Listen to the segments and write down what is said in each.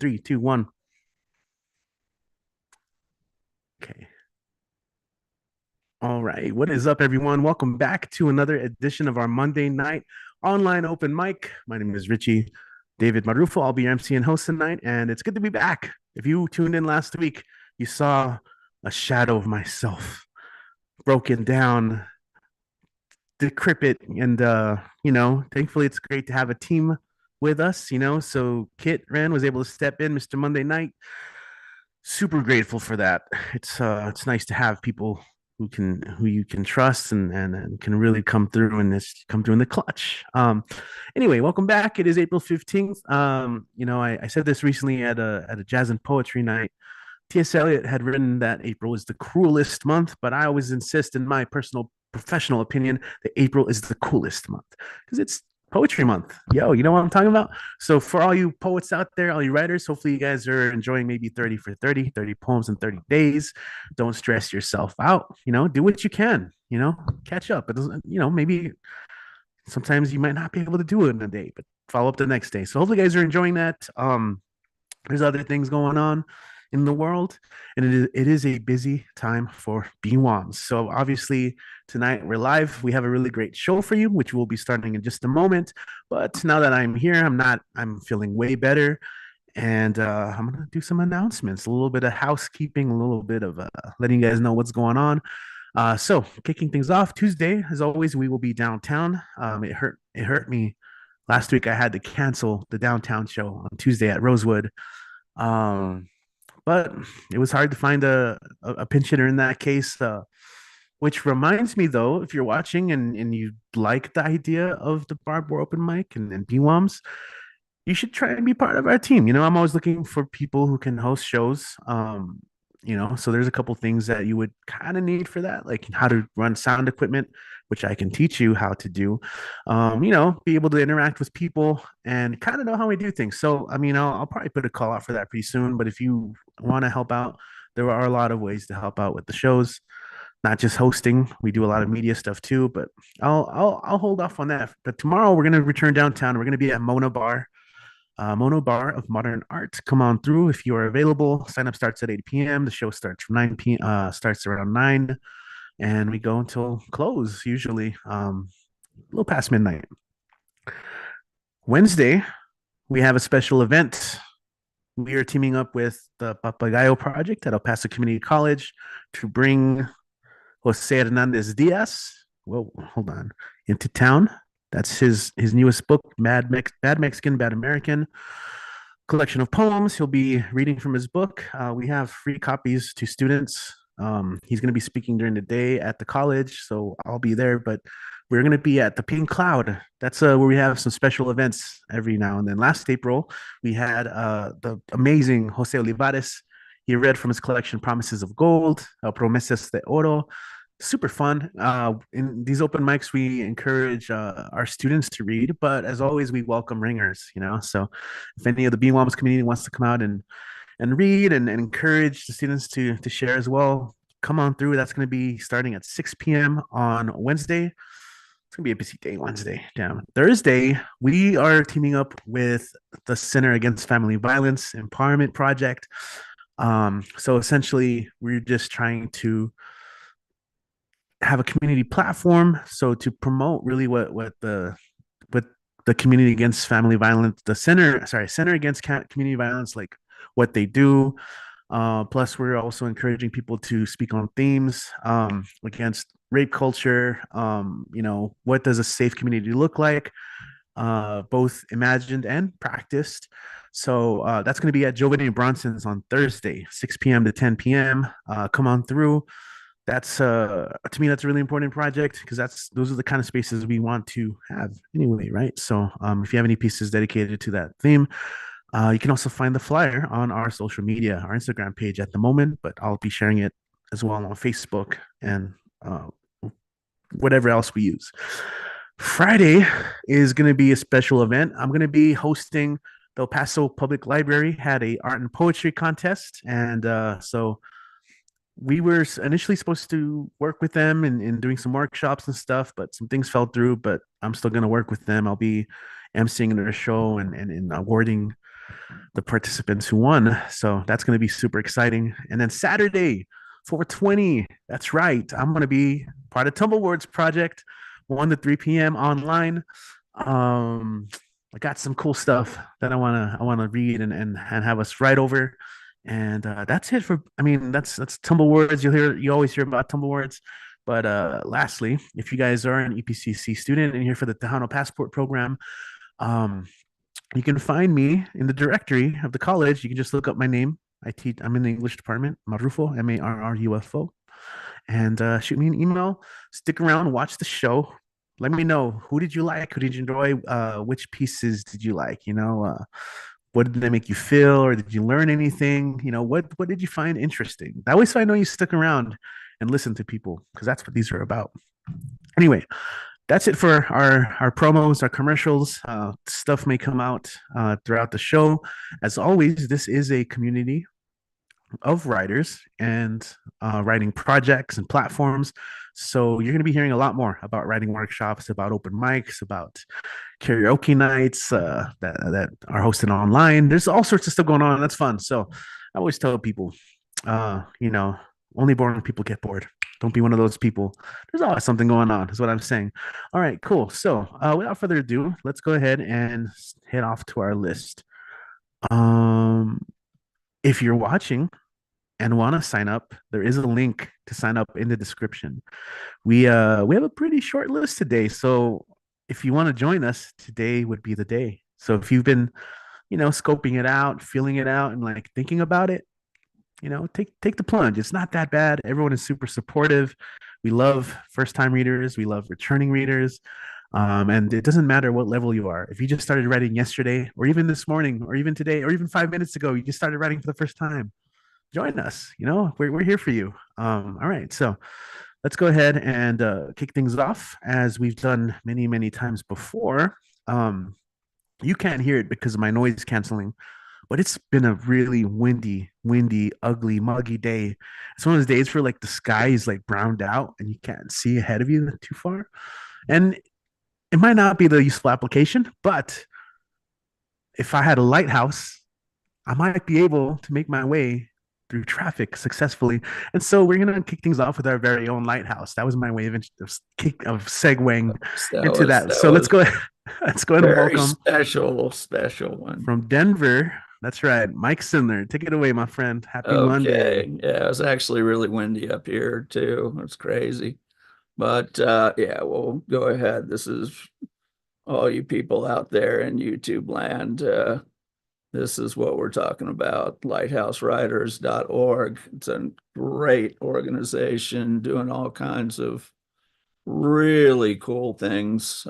Three, two, one. Okay. All right. What is up, everyone? Welcome back to another edition of our Monday night online open mic. My name is Richie David Marrufo. I'll be your MC and host tonight, and it's good to be back. If you tuned in last week, you saw a shadow of myself broken down, decrepit, and thankfully it's great to have a team with us. So Kit Ren was able to step in, Mr. Monday Night. Super grateful for that. It's nice to have people who you can trust and can really come through in the clutch. Anyway, welcome back. It is April 15th. I said this recently at a jazz and poetry night. T.S. Eliot had written that April is the cruelest month, but I always insist, in my personal professional opinion, that April is the coolest month because it's poetry month. Yo, you know what I'm talking about? So for all you poets out there, all you writers, hopefully you guys are enjoying maybe 30 for 30 poems in 30 days. Don't stress yourself out. Do what you can, catch up. It doesn't, maybe sometimes you might not be able to do it in a day, but follow up the next day. So hopefully you guys are enjoying that. There's other things going on in the world, and it is a busy time for BWOMS. So obviously tonight we're live. We have a really great show for you, which we'll be starting in just a moment. But now that I'm here, I'm feeling way better, and I'm gonna do some announcements, a little bit of housekeeping, a little bit of letting you guys know what's going on. So kicking things off, Tuesday, as always, we will be downtown. It hurt me last week. I had to cancel the downtown show on Tuesday at Rosewood. Um, but it was hard to find a pinch hitter in that case. Which reminds me, though, if you're watching and you like the idea of the Barbed open mic and BWOMS, you should try and be part of our team. I'm always looking for people who can host shows. So there's a couple things that you would kind of need for that, like how to run sound equipment, which I can teach you how to do. Be able to interact with people and kind of know how we do things. So, I mean, I'll probably put a call out for that pretty soon. But if you want to help out, there are a lot of ways to help out with the shows, not just hosting. We do a lot of media stuff too, but I'll hold off on that. But tomorrow we're gonna return downtown. We're gonna be at Mono Bar of Modern Art. Come on through if you are available. Sign up starts at 8 p.m. The show starts from 9 p.m. Starts around 9, and we go until close, usually a little past midnight. Wednesday, we have a special event. We are teaming up with the Papagayo Project at El Paso Community College to bring Jose Hernandez Diaz, whoa, hold on, into town. That's his newest book, Bad Mexican, Bad American, collection of poems. He'll be reading from his book. We have free copies to students. He's going to be speaking during the day at the college, so I'll be there. But we're going to be at the Pink Cloud. That's where we have some special events every now and then. Last April, we had the amazing Jose Olivares. He read from his collection, Promises of Gold, Promesas de Oro. Super fun. In these open mics, we encourage our students to read, but as always, we welcome ringers. So if any of the BWOMS community wants to come out and read and encourage the students to share as well, come on through. That's going to be starting at 6 p.m. on Wednesday. It's going to be a busy day Wednesday. Damn. Thursday, we are teaming up with the Center Against Family Violence Empowerment Project. So essentially, we're just trying to have a community platform, so to promote really what the community against family violence, the center against community violence, like what they do. Plus we're also encouraging people to speak on themes against rape culture. What does a safe community look like, both imagined and practiced. So that's going to be at Giovanni Bronson's on Thursday, 6 p.m. to 10 p.m. Come on through. That's to me, that's a really important project because those are the kind of spaces we want to have anyway, right? So if you have any pieces dedicated to that theme, you can also find the flyer on our social media, our Instagram page at the moment, but I'll be sharing it as well on Facebook and whatever else we use. Friday is going to be a special event. I'm going to be hosting the El Paso Public Library had a art and poetry contest, and so we were initially supposed to work with them in doing some workshops and stuff, but some things fell through. But I'm still going to work with them. I'll be emceeing their show and awarding the participants who won. So that's going to be super exciting. And then Saturday, 420. That's right. I'm going to be part of Tumblewards Project, 1 to 3 p.m. online. Um, I got some cool stuff that I wanna read and have us write over. And that's it for. I mean, that's Tumblewards. You always hear about Tumblewards. But lastly, if you guys are an EPCC student and here for the Tejano Passport program, um, you can find me in the directory of the college. You can just look up my name. I'm in the English department, Marrufo, Marrufo, and shoot me an email. Stick around, watch the show. Let me know, who did you like? Who did you enjoy? Which pieces did you like? What did they make you feel, or did you learn anything? What did you find interesting? That way, so I know you stuck around and listen to people, because that's what these are about. Anyway, that's it for our promos, our commercials. Stuff may come out throughout the show. As always, this is a community of writers and writing projects and platforms. So you're going to be hearing a lot more about writing workshops, about open mics, about karaoke nights that are hosted online. There's all sorts of stuff going on. That's fun. So I always tell people, uh, you know, only boring people get bored. Don't be one of those people. There's always something going on, is what I'm saying. All right, cool. So without further ado, let's go ahead and head off to our list. Um, if you're watching and want to sign up, there is a link to sign up in the description. We have a pretty short list today, so if you want to join us, today would be the day. So if you've been, scoping it out, feeling it out, and like thinking about it, take the plunge. It's not that bad. Everyone is super supportive. We love first time readers. We love returning readers. And it doesn't matter what level you are. If you just started writing yesterday, or even this morning, or even today, or even 5 minutes ago, you just started writing for the first time, join us. We're here for you. All right. So let's go ahead and kick things off as we've done many, many times before. You can't hear it because of my noise canceling, but it's been a really windy, ugly, muggy day. It's one of those days where like the sky is like browned out and you can't see ahead of you too far. And it might not be the useful application, but if I had a lighthouse, I might be able to make my way through traffic successfully. And so we're gonna kick things off with our very own lighthouse. That was my way of segueing into that. So let's go ahead. Let's go ahead and Very welcome special one. from Denver. That's right, Mike Sindler. Take it away, my friend. Happy Monday. Okay. Yeah, it's actually really windy up here too. It's crazy. But yeah, we'll go ahead. This is all you people out there in YouTube land. This is what we're talking about. LighthouseWriters.org. It's a great organization doing all kinds of really cool things.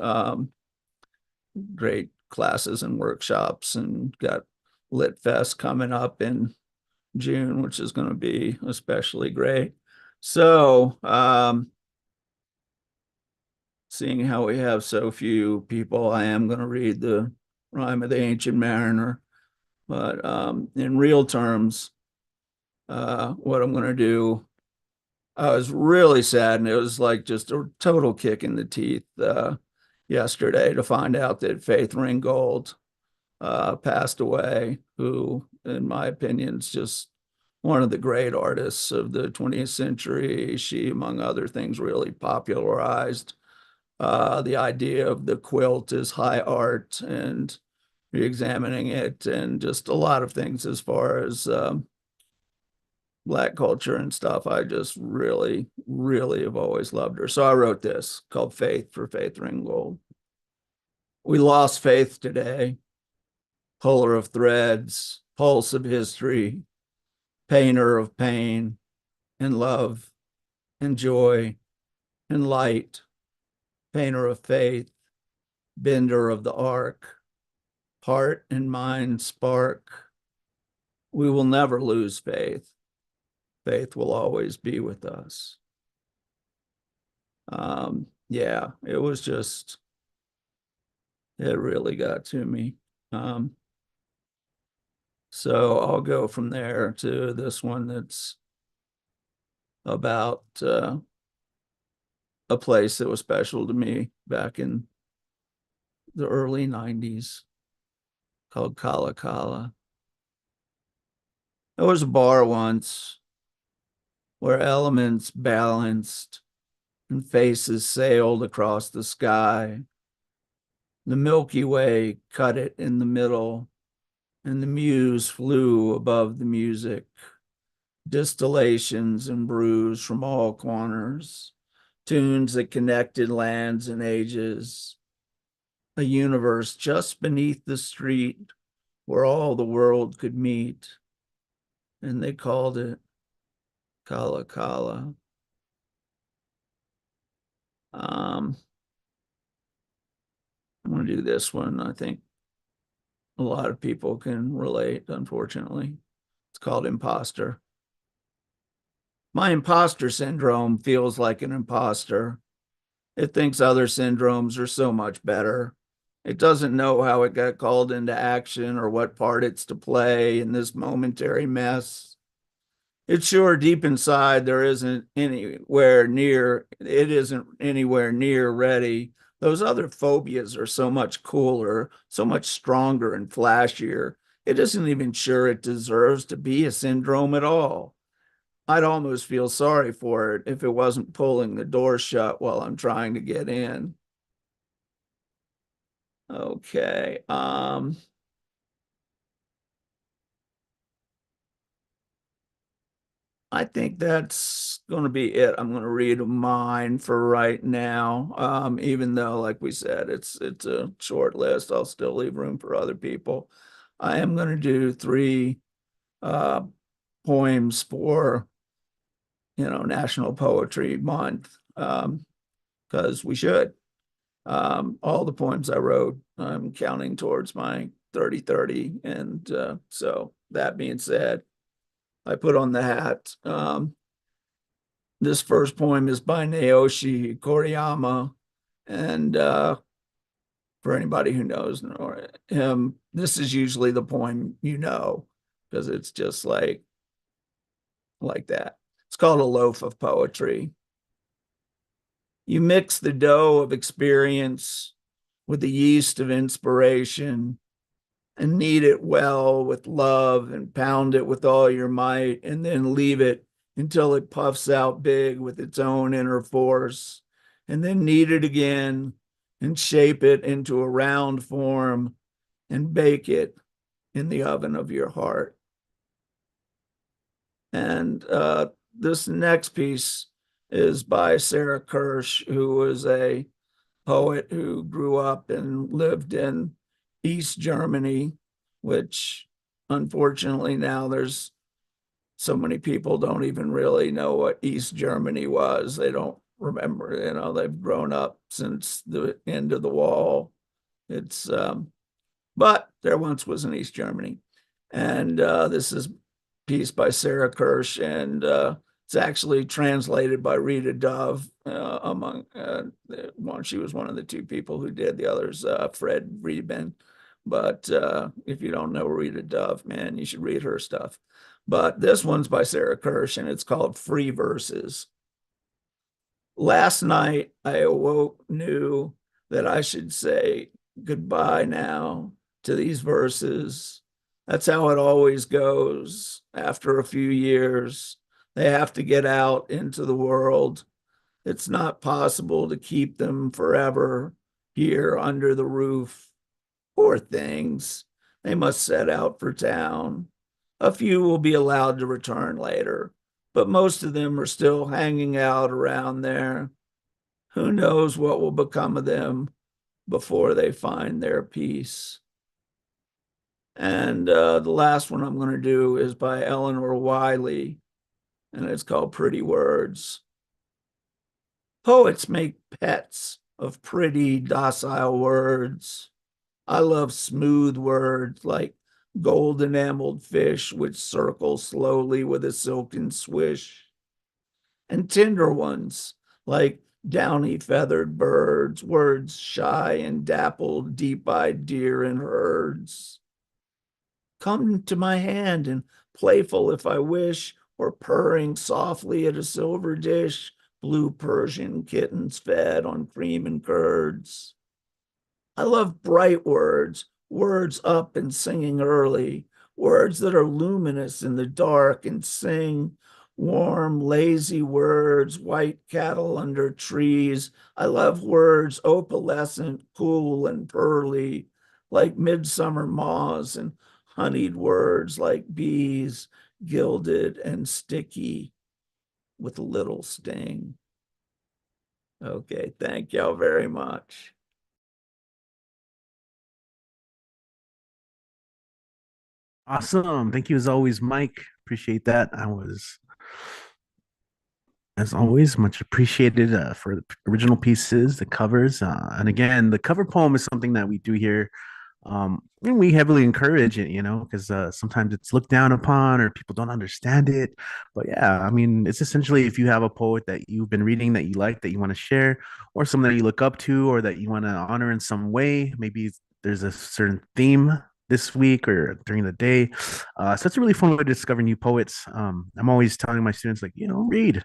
Great classes and workshops, and got Lit Fest coming up in June, which is going to be especially great. So, seeing how we have so few people, I am going to read the Rime of the Ancient Mariner. But in real terms, what I'm going to do, I was really sad, and it was like just a total kick in the teeth yesterday to find out that Faith Ringgold passed away, who, in my opinion, is just one of the great artists of the 20th century. She, among other things, really popularized the idea of the quilt as high art and re-examining it, and just a lot of things as far as Black culture and stuff. I just really, really have always loved her. So I wrote this called Faith for Faith Ringgold. We lost Faith today, puller of threads, pulse of history, painter of pain and love and joy and light, painter of faith, bender of the arc, heart and mind spark. We will never lose faith. Faith will always be with us. Yeah, it was just, it really got to me. So I'll go from there to this one that's about a place that was special to me back in the early 90s called Kala Kala. There was a bar once where elements balanced and faces sailed across the sky. The Milky Way cut it in the middle, and the muse flew above the music. Distillations and brews from all corners, tunes that connected lands and ages, a universe just beneath the street where all the world could meet. And they called it Kala Kala. I'm going to do this one. I think a lot of people can relate, unfortunately. It's called Imposter. My imposter syndrome feels like an imposter. It thinks other syndromes are so much better. It doesn't know how it got called into action or what part it's to play in this momentary mess. It's sure deep inside it isn't anywhere near ready. Those other phobias are so much cooler, so much stronger and flashier. It isn't even sure it deserves to be a syndrome at all. I'd almost feel sorry for it if it wasn't pulling the door shut while I'm trying to get in. Okay. I think that's going to be it. I'm going to read mine for right now. Even though, like we said, it's a short list, I'll still leave room for other people. I am going to do three uh, poems for National Poetry Month, because we should. All the poems I wrote, I'm counting towards my 30-30, and so that being said, I put on the hat. This first poem is by Naoshi Koriyama. And for anybody who knows him, this is usually the poem because it's just like that. It's called A Loaf of Poetry. You mix the dough of experience with the yeast of inspiration and knead it well with love and pound it with all your might, and then leave it until it puffs out big with its own inner force, and then knead it again and shape it into a round form and bake it in the oven of your heart. And this next piece is by Sarah Kirsch, who was a poet who grew up and lived in East Germany, which unfortunately now there's so many people don't even really know what East Germany was. They don't remember, they've grown up since the end of the wall. It's but there once was an East Germany. And this is a piece by Sarah Kirsch, and it's actually translated by Rita Dove. She was one of the two people who did. The others, Fred Reben. But if you don't know Rita Dove, man, you should read her stuff. But this one's by Sarah Kirsch, and it's called Free Verses. Last night I awoke, knew that I should say goodbye now to these verses. That's how it always goes. After a few years, they have to get out into the world. It's not possible to keep them forever here under the roof. Poor things. They must set out for town. A few will be allowed to return later, but most of them are still hanging out around there. Who knows what will become of them before they find their peace. And the last one I'm going to do is by Eleanor Wiley, and it's called Pretty Words. Poets make pets of pretty, docile words. I love smooth words like gold enameled fish which circle slowly with a silken swish, and tender ones like downy feathered birds, words shy and dappled, deep-eyed deer in herds. Come to my hand and playful if I wish, or purring softly at a silver dish, blue Persian kittens fed on cream and curds. I love bright words, words up and singing early, words that are luminous in the dark and sing warm, lazy words, white cattle under trees. I love words opalescent, cool, and pearly, like midsummer moths, and honeyed words like bees, gilded and sticky with a little sting. Okay, thank y'all very much. Awesome. Thank you as always, Mike. Appreciate that. I was, as always, much appreciated for the original pieces, the covers. And again, the cover poem is something that we do here. And we heavily encourage it, because sometimes it's looked down upon or people don't understand it. But yeah, I mean, it's essentially if you have a poet that you've been reading that you like, that you want to share, or someone that you look up to, or that you want to honor in some way. Maybe there's a certain theme this week or during the day. So it's a really fun way to discover new poets. I'm always telling my students, like, read,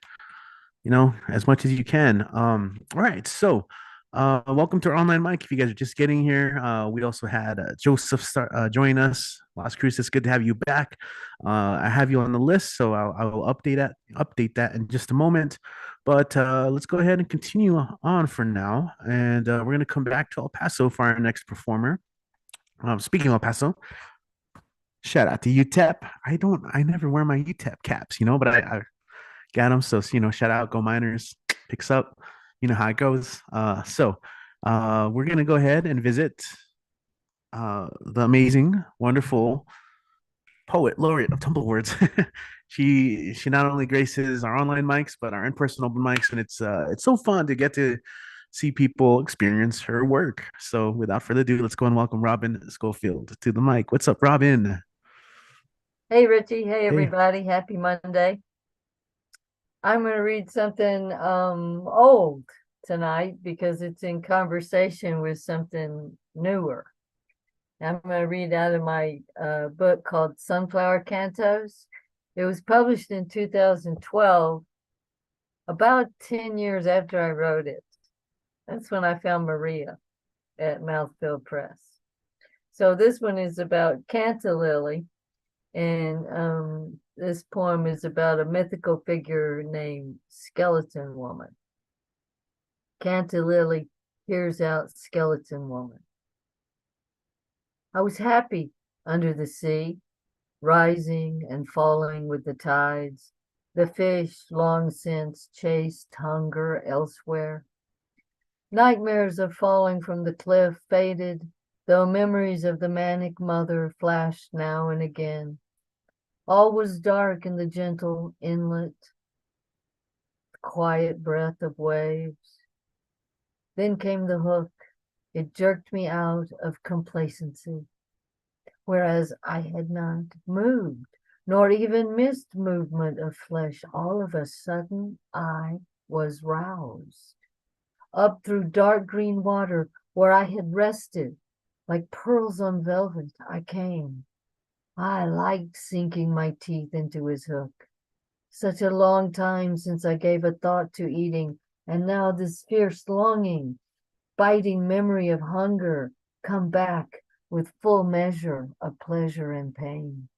as much as you can. All right. So, welcome to our online mic. If you guys are just getting here, we also had Joseph join us. Las Cruz, it's good to have you back. I have you on the list, so I will update that in just a moment. But let's go ahead and continue on for now, and we're going to come back to El Paso for our next performer. Speaking of El Paso, shout out to UTEP. I never wear my UTEP caps, but I got them. So, shout out, Go Miners, picks up, how it goes. So we're going to go ahead and visit the amazing, wonderful poet laureate of Tumble Words. She not only graces our online mics, but our in-person open mics. And it's so fun to get to see people experience her work. So without further ado, let's go and welcome Robin Schofield to the mic. What's up, Robin? Hey, Richie. Hey, Hey. everybody. Happy Monday. I'm going to read something old tonight because it's in conversation with something newer. I'm going to read out of my book called Sunflower Cantos. It was published in 2012, about 10 years after I wrote it. That's when I found Maria at Mouthfeel Press. So this one is about Cantalily. And this poem is about a mythical figure named Skeleton Woman. Cantalily hears out Skeleton Woman. I was happy under the sea, rising and falling with the tides. The fish long since chased hunger elsewhere. Nightmares of falling from the cliff faded, though memories of the manic mother flashed now and again. All was dark in the gentle inlet, the quiet breath of waves. Then came the hook. It jerked me out of complacency, whereas I had not moved, nor even missed movement of flesh. All of a sudden, I was roused. Up through dark green water where I had rested, like pearls on velvet, I came. I liked sinking my teeth into his hook. Such a long time since I gave a thought to eating, and now this fierce longing, biting memory of hunger, come back with full measure of pleasure and pain.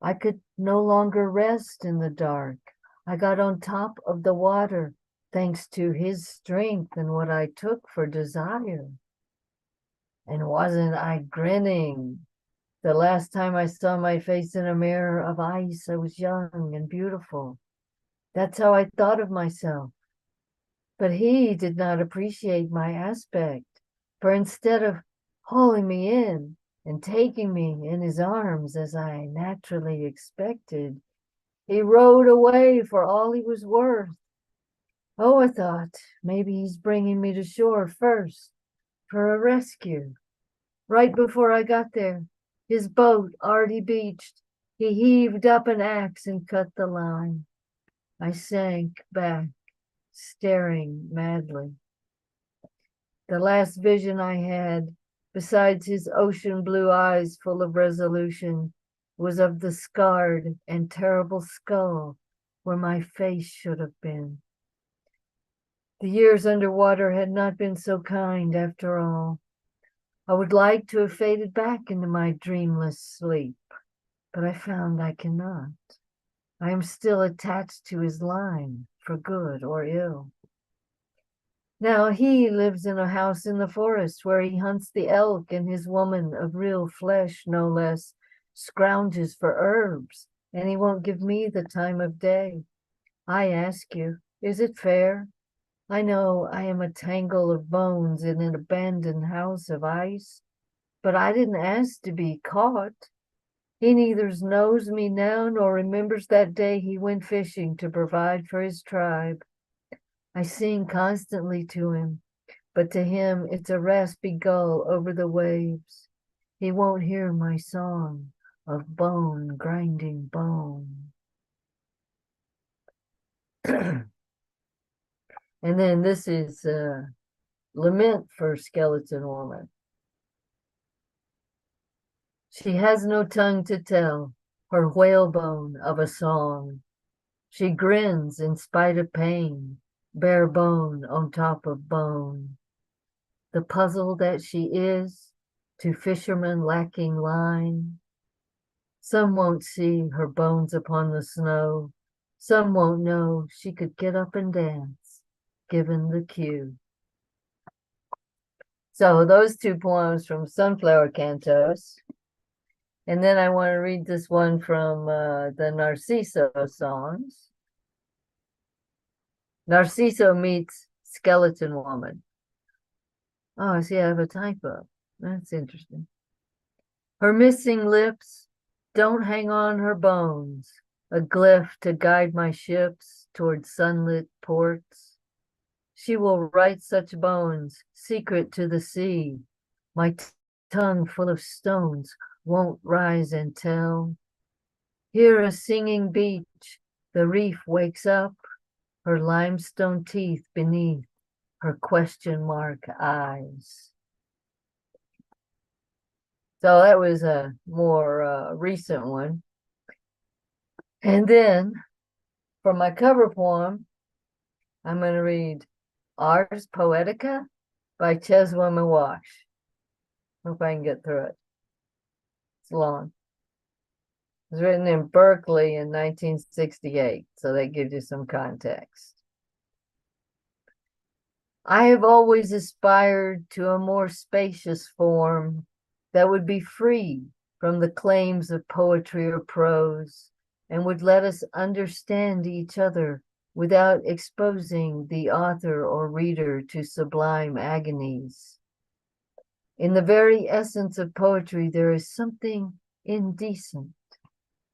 I could no longer rest in the dark. I got on top of the water, thanks to his strength and what I took for desire. And wasn't I grinning? The last time I saw my face in a mirror of ice, I was young and beautiful. That's how I thought of myself. But he did not appreciate my aspect, for instead of hauling me in and taking me in his arms as I naturally expected, he rode away for all he was worth. Oh, I thought, maybe he's bringing me to shore first for a rescue. Right before I got there, his boat already beached, he heaved up an axe and cut the line. I sank back, staring madly. The last vision I had, besides his ocean blue eyes full of resolution, was of the scarred and terrible skull where my face should have been. The years underwater had not been so kind after all. I would like to have faded back into my dreamless sleep, but I found I cannot. I am still attached to his line, for good or ill. Now he lives in a house in the forest where he hunts the elk, and his woman of real flesh, no less, scrounges for herbs, and he won't give me the time of day. I ask you, is it fair? I know I am a tangle of bones in an abandoned house of ice, but I didn't ask to be caught. He neither knows me now nor remembers that day he went fishing to provide for his tribe. I sing constantly to him, but to him it's a raspy gull over the waves. He won't hear my song of bone grinding bone. And then this is Lament for Skeleton Woman. She has no tongue to tell her whalebone of a song. She grins in spite of pain, bare bone on top of bone. The puzzle that she is to fishermen lacking line. Some won't see her bones upon the snow. Some won't know she could get up and dance, given the cue. So those two poems from Sunflower Cantos. And then I want to read this one from the Narciso songs. Narciso meets Skeleton Woman. Oh, I see I have a typo. That's interesting. Her missing lips don't hang on her bones, a glyph to guide my ships toward sunlit ports. She will write such bones, secret to the sea. My tongue full of stones won't rise and tell. Here a singing beach, the reef wakes up, her limestone teeth beneath her question mark eyes. So that was a more recent one. And then for my cover poem, I'm going to read Ars Poetica by Cheswin Wash. Hope I can get through it. It's long. It was written in Berkeley in 1968, so that gives you some context. I have always aspired to a more spacious form that would be free from the claims of poetry or prose and would let us understand each other without exposing the author or reader to sublime agonies. In the very essence of poetry, there is something indecent.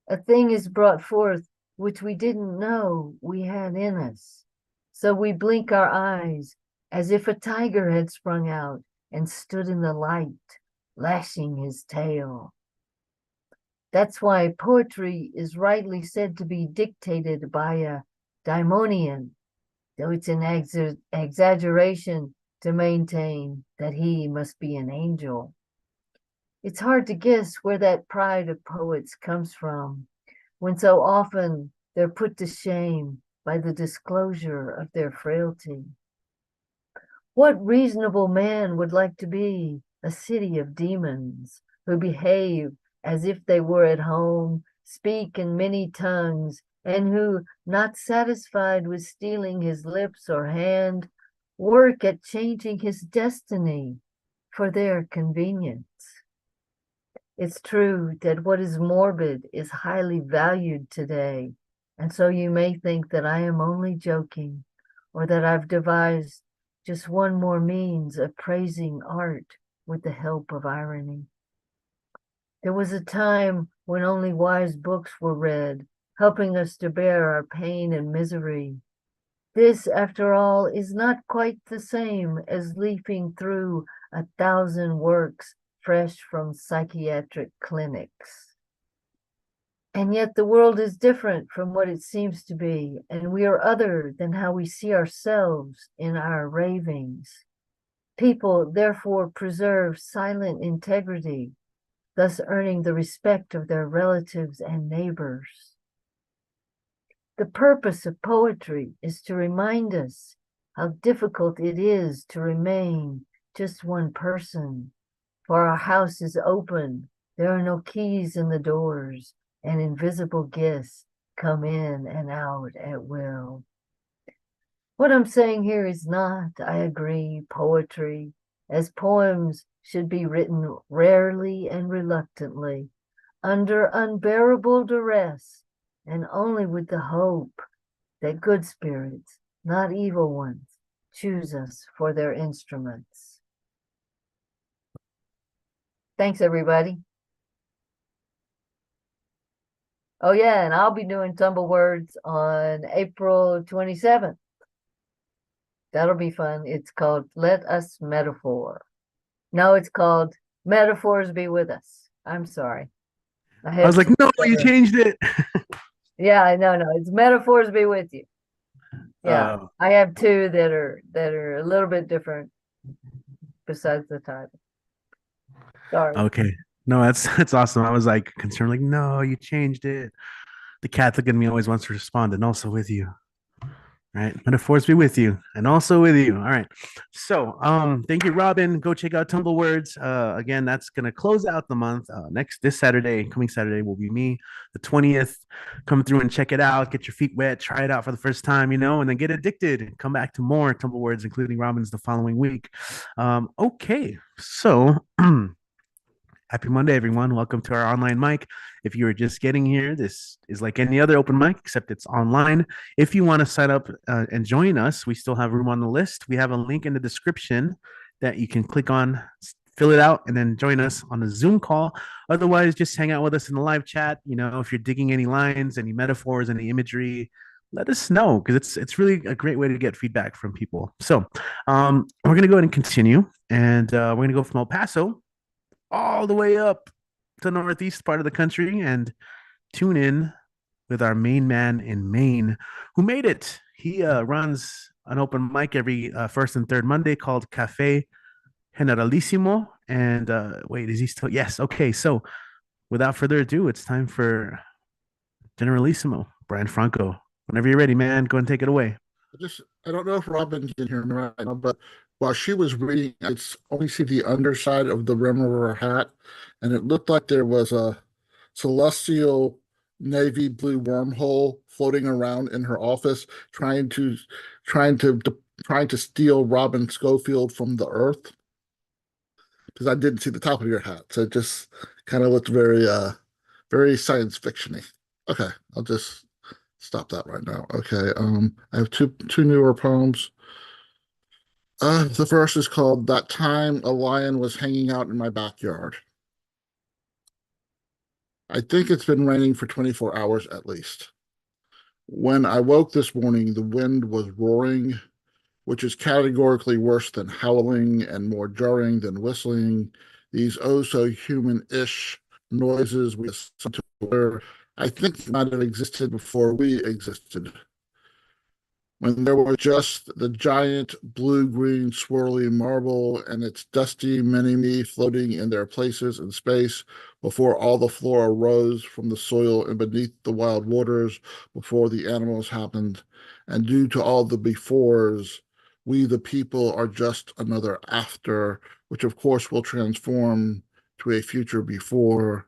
A thing is brought forth which we didn't know we had in us. So we blink our eyes as if a tiger had sprung out and stood in the light, lashing his tail. That's why poetry is rightly said to be dictated by a daimonian, though it's an exaggeration to maintain that he must be an angel. It's hard to guess where that pride of poets comes from, when so often they're put to shame by the disclosure of their frailty. What reasonable man would like to be a city of demons who behave as if they were at home, speak in many tongues, and who, not satisfied with stealing his lips or hand, work at changing his destiny for their convenience? It's true that what is morbid is highly valued today, and so you may think that I am only joking, or that I've devised just one more means of praising art with the help of irony. There was a time when only wise books were read, helping us to bear our pain and misery. This, after all, is not quite the same as leafing through 1,000 works fresh from psychiatric clinics. And yet the world is different from what it seems to be, and we are other than how we see ourselves in our ravings. People therefore preserve silent integrity, thus earning the respect of their relatives and neighbors. The purpose of poetry is to remind us how difficult it is to remain just one person, For our house is open. There are no keys in the doors, and invisible guests come in and out at will. What I'm saying here is not, I agree, poetry, as poems should be written rarely and reluctantly, under unbearable duress, and only with the hope that good spirits, not evil ones, choose us for their instruments. Thanks, everybody. Oh, yeah, and I'll be doing Tumble Words on April 27th. That'll be fun. It's called Let Us Metaphor. No, it's called Metaphors Be With Us. I'm sorry. I was like, no, you changed it. Yeah, I know. No, it's Metaphors Be With You. Yeah, I have two that are a little bit different besides the title. Sorry. Okay. No, that's awesome. I was like concerned, like, no, you changed it. The Catholic in me always wants to respond, and also with you. Right. Metaphors be with you and also with you. All right. So thank you, Robin. Go check out Tumble Words. Again, that's gonna close out the month. This Saturday, coming Saturday will be me, the 20th. Come through and check it out, get your feet wet, try it out for the first time, and then get addicted and come back to more Tumble Words, including Robin's the following week. Okay, so happy Monday, everyone. Welcome to our online mic. If you are just getting here, this is like any other open mic, except it's online. If you want to sign up and join us, we still have room on the list. We have a link in the description that you can click on, fill it out, and then join us on a Zoom call. Otherwise, just hang out with us in the live chat. If you're digging any lines, any metaphors, any imagery, let us know, because it's really a great way to get feedback from people. So we're going to go ahead and continue, and we're going to go from El Paso all the way up to the northeast part of the country and tune in with our main man in Maine who made it. He runs an open mic every first and third Monday called Cafe Generalissimo. And wait, is he still? Yes. Okay. So without further ado, it's time for Generalissimo, Brian Franco. Whenever you're ready, man, go and take it away. I don't know if Robin can hear me right now, but while she was reading, I could only see the underside of the rim of her hat, and it looked like there was a celestial navy blue wormhole floating around in her office, trying to trying to steal Robin Schofield from the earth. Because I didn't see the top of your hat, so it just kind of looked very science fictiony. Okay, I'll just stop that right now. Okay, I have two newer poems. The first is called That Time a Lion Was Hanging Out in My Backyard. I think it's been raining for 24 hours at least. When I woke this morning, the wind was roaring, which is categorically worse than howling and more jarring than whistling. These oh so human-ish noises we assume to where I think might have existed before we existed. When there was just the giant blue-green swirly marble and its dusty mini-me floating in their places in space before all the flora rose from the soil and beneath the wild waters before the animals happened. And due to all the befores, we the people are just another after, which of course will transform to a future before.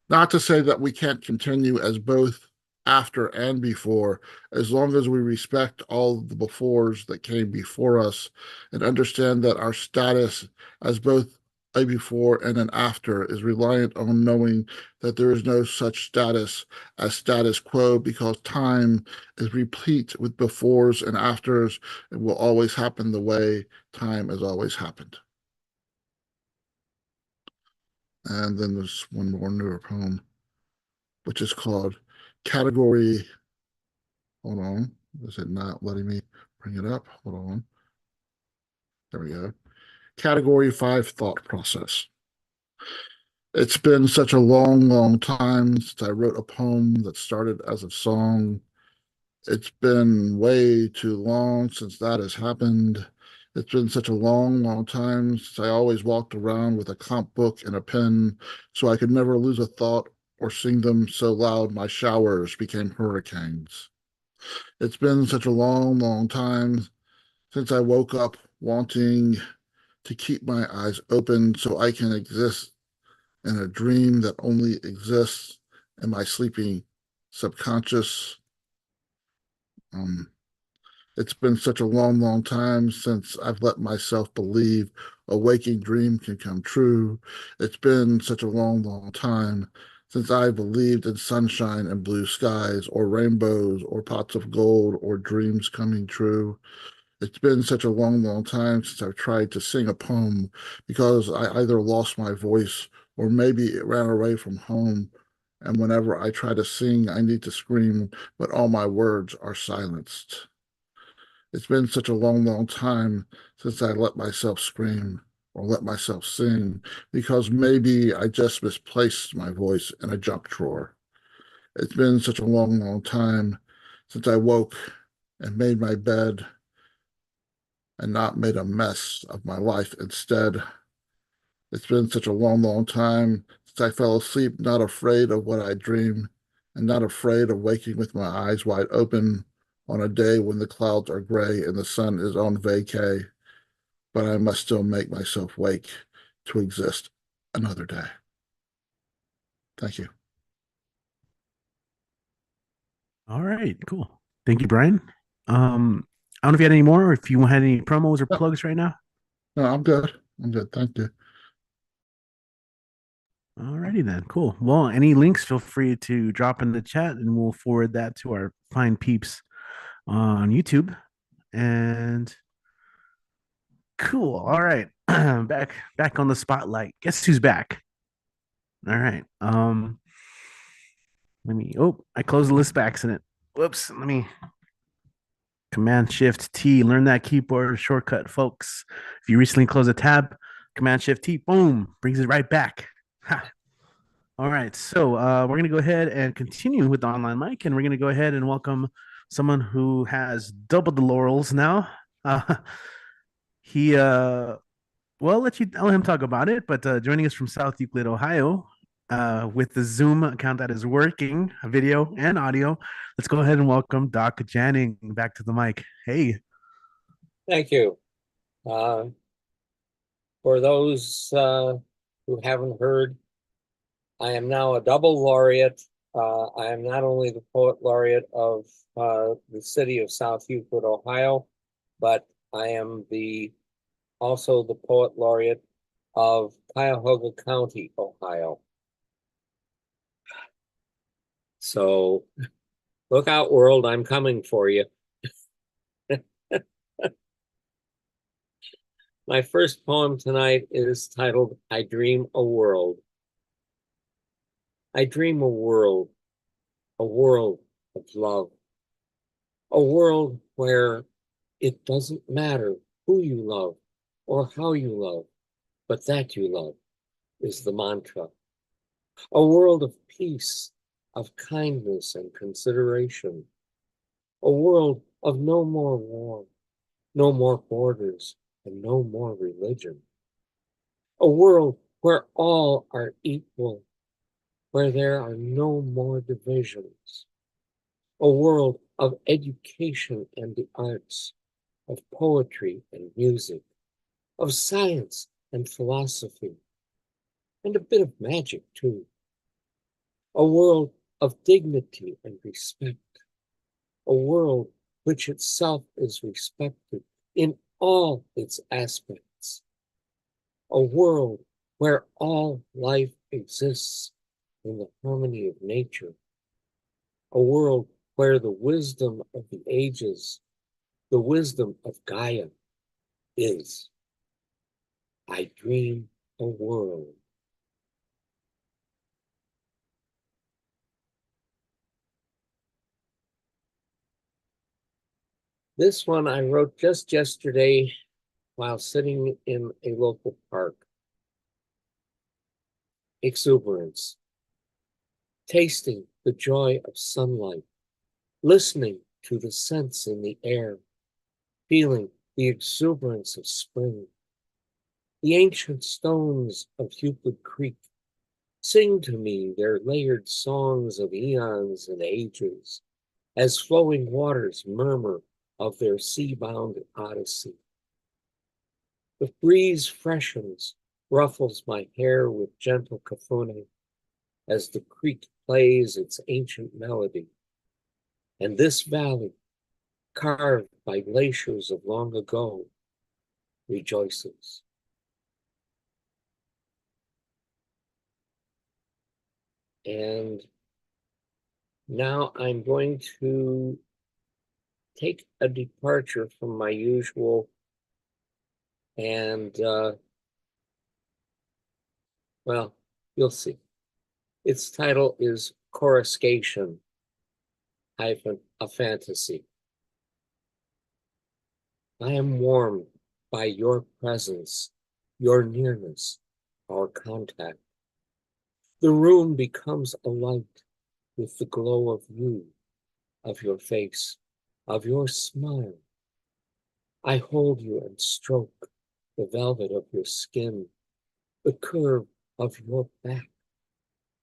Not to say that we can't continue as both after and before, as long as we respect all the befores that came before us and understand that our status as both a before and an after is reliant on knowing that there is no such status as status quo, because time is replete with befores and afters and will always happen the way time has always happened. And then there's one more newer poem, which is called Category. Hold on. Is it not letting me bring it up? Hold on. There we go. Category 5 Thought Process. It's been such a long time since I wrote a poem that started as a song. It's been way too long since that has happened. It's been such a long time since I always walked around with a comp book and a pen so I could never lose a thought or sing them so loud my showers became hurricanes. It's been such a long time since I woke up wanting to keep my eyes open so I can exist in a dream that only exists in my sleeping subconscious. It's been such a long, long time since I've let myself believe a waking dream can come true. It's been such a long, long time since I believed in sunshine and blue skies, or rainbows, or pots of gold, or dreams coming true. It's been such a long, long time since I've tried to sing a poem because I either lost my voice or maybe it ran away from home. And whenever I try to sing, I need to scream, but all my words are silenced. It's been such a long, long time since I let myself scream or let myself sing because maybe I just misplaced my voice in a junk drawer. It's been such a long, long time since I woke and made my bed and not made a mess of my life instead. It's been such a long, long time since I fell asleep, not afraid of what I dream and not afraid of waking with my eyes wide open on a day when the clouds are gray and the sun is on vacay, but I must still make myself wake to exist another day. Thank you. All right, cool. Thank you, Brian. I don't know if you had any more or if you had any promos or No, plugs right now. no, I'm good. I'm good. Thank you. All righty then, cool. Well, any links, feel free to drop in the chat and we'll forward that to our fine peeps on YouTube. And cool. All right. back on the spotlight. Guess who's back? All right. I closed the list by accident. Whoops. Let me Command Shift T. Learn that keyboard shortcut, folks. If you recently close a tab, Command Shift T, boom, brings it right back. Ha. All right, so we're gonna go ahead and continue with the online mic, and we're gonna go ahead and welcome someone who has doubled the laurels now. Uh, he well, I'll let him talk about it. But joining us from South Euclid, Ohio, with the Zoom account that is working, video and audio. Let's go ahead and welcome Doc Janning back to the mic. Hey. Thank you. For those who haven't heard, I am now a double laureate. I am not only the poet laureate of the city of South Euclid, Ohio, but I am also the poet laureate of Cuyahoga County, Ohio. So look out, world, I'm coming for you. My first poem tonight is titled, I Dream a World. I dream a world of love, a world where it doesn't matter who you love or how you love, but that you love is the mantra. A world of peace, of kindness and consideration. A world of no more war, no more borders, and no more religion. A world where all are equal, where there are no more divisions. A world of education and the arts, of poetry and music, of science and philosophy, and a bit of magic too. A world of dignity and respect. A world which itself is respected in all its aspects. A world where all life exists in the harmony of nature. A world where the wisdom of the ages, the wisdom of Gaia is. I dream a world. This one I wrote just yesterday while sitting in a local park. Exuberance. Tasting the joy of sunlight, listening to the scents in the air, feeling the exuberance of spring. The ancient stones of Euclid Creek sing to me their layered songs of eons and ages, as flowing waters murmur of their sea-bound odyssey. The breeze freshens, ruffles my hair with gentle caffone as the creek plays its ancient melody. And this valley, carved by glaciers of long ago, rejoices. And now I'm going to take a departure from my usual and, well, you'll see. Its title is Coruscation, a fantasy. I am warmed by your presence, your nearness, our contact. The room becomes alight with the glow of you, of your face, of your smile. I hold you and stroke the velvet of your skin, the curve of your back,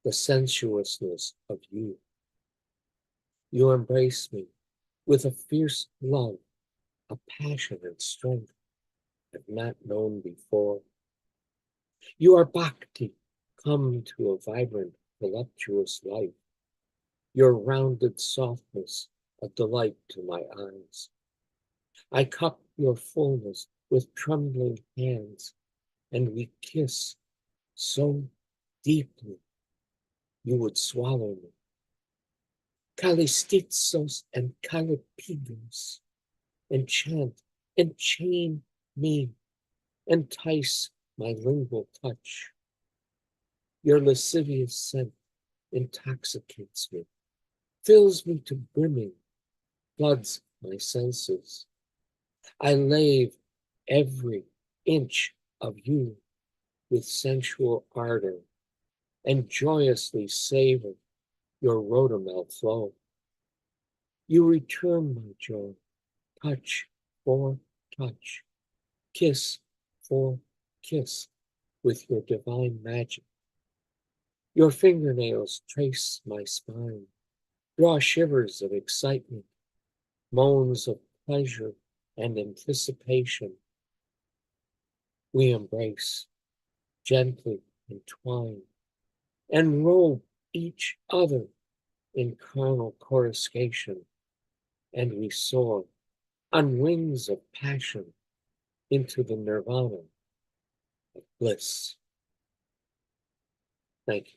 the sensuousness of you. You embrace me with a fierce love, a passion and strength I've not known before. You are Bhakti, come to a vibrant, voluptuous life. Your rounded softness, a delight to my eyes. I cup your fullness with trembling hands, and we kiss so deeply you would swallow me. Kalistitsos and kalipigos, enchant, enchain me, entice my lingual touch. Your lascivious scent intoxicates me, fills me to brimming, floods my senses. I lave every inch of you with sensual ardor and joyously savor your rhodomel flow. You return my joy, touch for touch, kiss for kiss with your divine magic. Your fingernails trace my spine, draw shivers of excitement, moans of pleasure and anticipation. We embrace, gently entwine, and robe each other in carnal coruscation, and we soar on wings of passion into the nirvana of bliss. Thank you.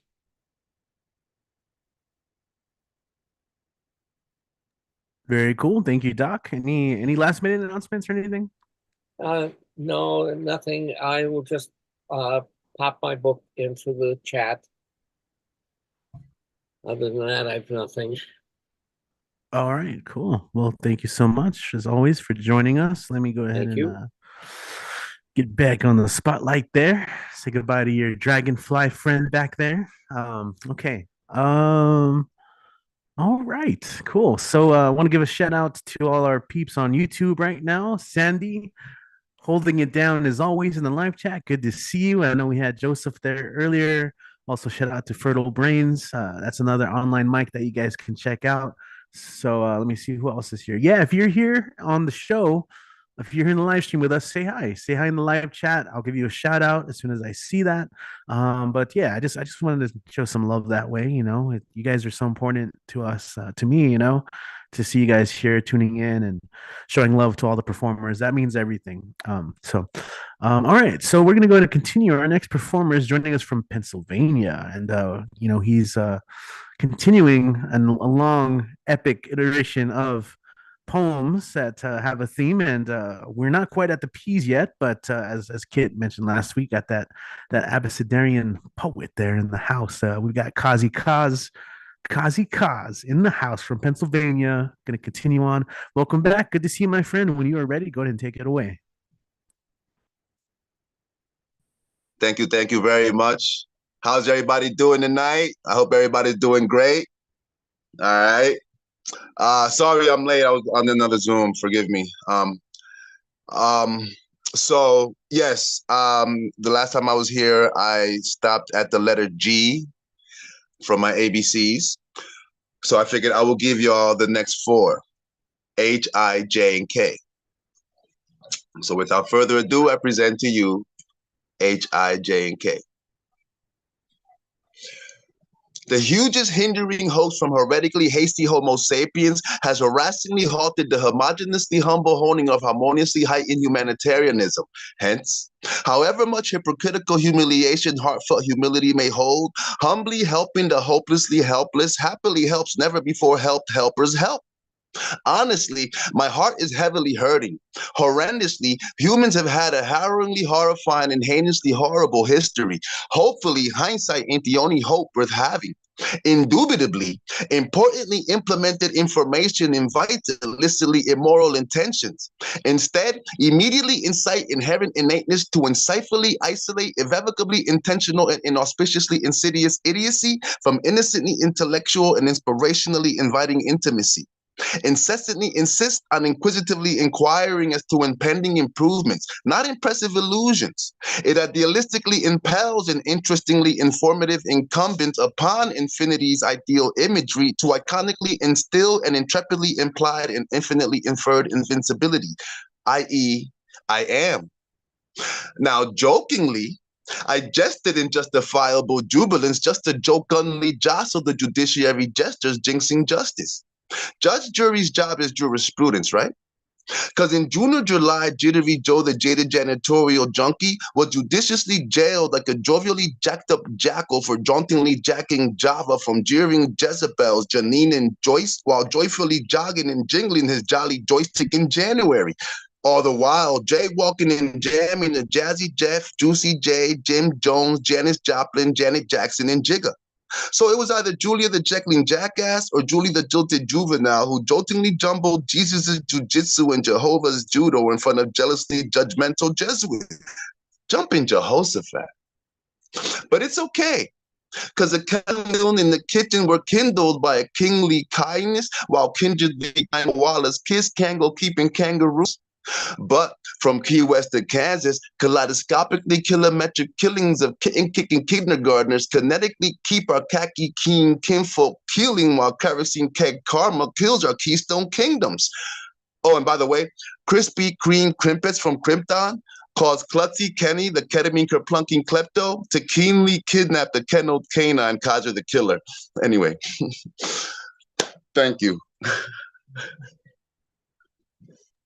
Very cool. Thank you, Doc. Any last minute announcements or anything? No, nothing. I will just pop my book into the chat. Other than that, I have nothing. All right, cool. Well, thank you so much as always for joining us. Let me go ahead Thank and you. get back on the spotlight there. Say goodbye to your dragonfly friend back there. Okay. All right, cool. So I want to give a shout out to all our peeps on YouTube right now. Sandy, holding it down as always in the live chat. Good to see you. I know we had Joseph there earlier. Also, shout out to Fertile Brains. That's another online mic that you guys can check out. So let me see who else is here. Yeah, if you're here on the show, if you're in the live stream with us, say hi. Say hi in the live chat. I'll give you a shout out as soon as I see that. But yeah, I just wanted to show some love that way. You guys are so important to us, to me. To see you guys here tuning in and showing love to all the performers. That means everything. All right. So we're gonna go ahead and continue. Our next performer is joining us from Pennsylvania, and he's continuing a long epic iteration of poems that have a theme, and we're not quite at the P's yet, but as Kit mentioned last week, got that Abecedarian poet there in the house. We've got Kazi Kaz in the house from Pennsylvania. Going to continue on. Welcome back. Good to see you, my friend. When you are ready, go ahead and take it away. Thank you very much. How's everybody doing tonight? I hope everybody's doing great. All right. Sorry I'm late. I was on another Zoom. Forgive me. So yes, the last time I was here, I stopped at the letter G from my ABCs. So I figured I will give y'all the next four: H, I, J, and K. So without further ado, I present to you H, I, J, and K. The hugest hindering hoax from heretically hasty Homo sapiens has harassingly halted the homogeneously humble honing of harmoniously heightened humanitarianism. Hence, however much hypocritical humiliation heartfelt humility may hold, humbly helping the hopelessly helpless happily helps never before helped helpers help. Honestly, my heart is heavily hurting. Horrendously, humans have had a harrowingly horrifying and heinously horrible history. Hopefully, hindsight ain't the only hope worth having. Indubitably, importantly implemented information invites illicitly immoral intentions. Instead, immediately incite inherent innateness to insightfully isolate irrevocably intentional and inauspiciously insidious idiocy from innocently intellectual and inspirationally inviting intimacy. Incessantly insist on inquisitively inquiring as to impending improvements, not impressive illusions. It idealistically impels an interestingly informative incumbent upon infinity's ideal imagery to iconically instill an intrepidly implied and infinitely inferred invincibility, i.e., I am. Now, jokingly, I jested in justifiable jubilance just to jokingly jostle the judiciary gestures jinxing justice. Judge jury's job is jurisprudence, right? Because in June or July, Jittery Joe, the jaded janitorial junkie, was judiciously jailed like a jovially jacked up jackal for jauntingly jacking Java from jeering Jezebels, Janine and Joyce, while joyfully jogging and jingling his jolly joystick in January. All the while, jaywalking and jamming to Jazzy Jeff, Juicy J, Jim Jones, Janis Joplin, Janet Jackson, and Jigga. So it was either Julia the Jekyll jackass or Julie the jilted juvenile who joltingly jumbled Jesus' jujitsu and Jehovah's judo in front of jealously judgmental Jesuits. Jumping Jehoshaphat. But it's okay, because the candles in the kitchen were kindled by a kingly kindness, while kindredly Wallace kissed Kango keeping kangaroos. But from Key West to Kansas, kaleidoscopically kilometric killings of kicking kindergartners kinetically keep our khaki keen kinfolk peeling while kerosene keg karma kills our keystone kingdoms. Oh, and by the way, Krispy Kreme crimpets from Crimpton caused Klutzy Kenny, the ketamine kerplunking klepto, to keenly kidnap the kenneled canine Kaja the killer. Anyway, thank you.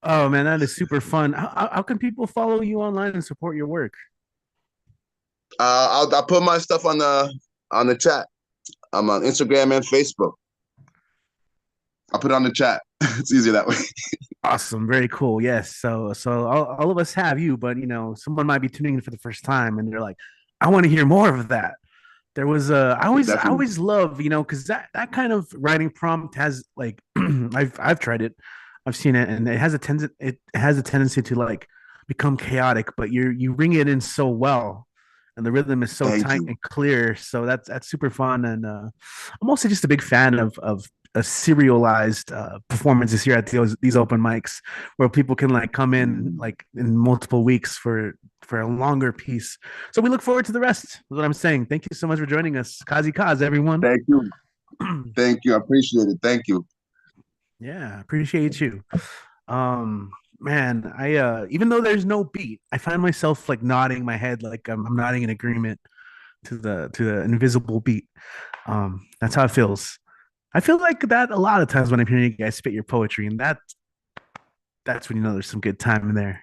Oh man, that is super fun. How can people follow you online and support your work? I'll put my stuff on the chat. I'm on Instagram and Facebook. I'll put it on the chat. It's easier that way. Awesome, very cool. Yes, so all of us have you, but someone might be tuning in for the first time and they're like, I want to hear more of that. There was I always love because that kind of writing prompt has like I've tried it, I've seen it, and it has a tendency to like become chaotic, but you bring it in so well, and the rhythm is so tight and clear. So that's super fun, and I'm also just a big fan of a serialized performances here at these open mics where people can like come in like in multiple weeks for a longer piece. So we look forward to the rest. Is what I'm saying. Thank you so much for joining us, Kazi Kaz, everyone. Thank you. Thank you. I appreciate it. Thank you. Yeah, appreciate you. Man, I even though there's no beat, I find myself like nodding my head like I'm nodding in agreement to the invisible beat. That's how it feels. I feel like that a lot of times when I'm hearing you guys spit your poetry, and that's when you know there's some good time in there.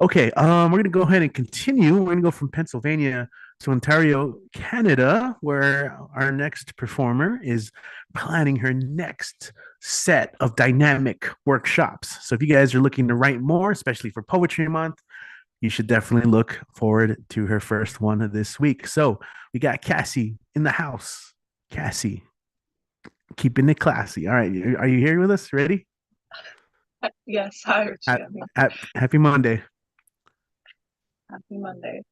Okay, we're gonna go ahead and continue. We're gonna go from Pennsylvania to Ontario, Canada, where our next performer is planning her next set of dynamic workshops. So if you guys are looking to write more, especially for Poetry Month, you should definitely look forward to her first one this week. So we got Cassie in the house. Cassie, keeping it classy. All right, are you here with us? Ready? Yes. Hi, Richie. Happy Monday. Happy Monday.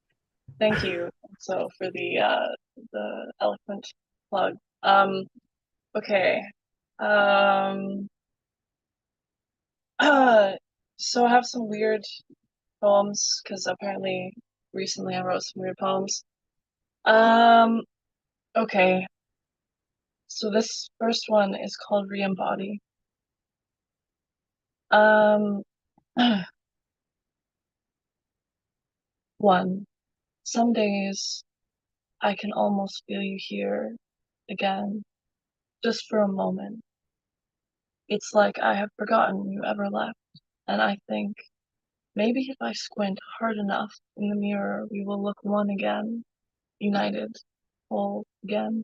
Thank you so for the eloquent plug. Okay. So I have some weird poems because apparently recently I wrote some weird poems. Okay. So this first one is called Re-Embody. 1. Some days I can almost feel you here again, just for a moment. It's like I have forgotten you ever left, and I think maybe if I squint hard enough in the mirror, we will look one again, united, whole again.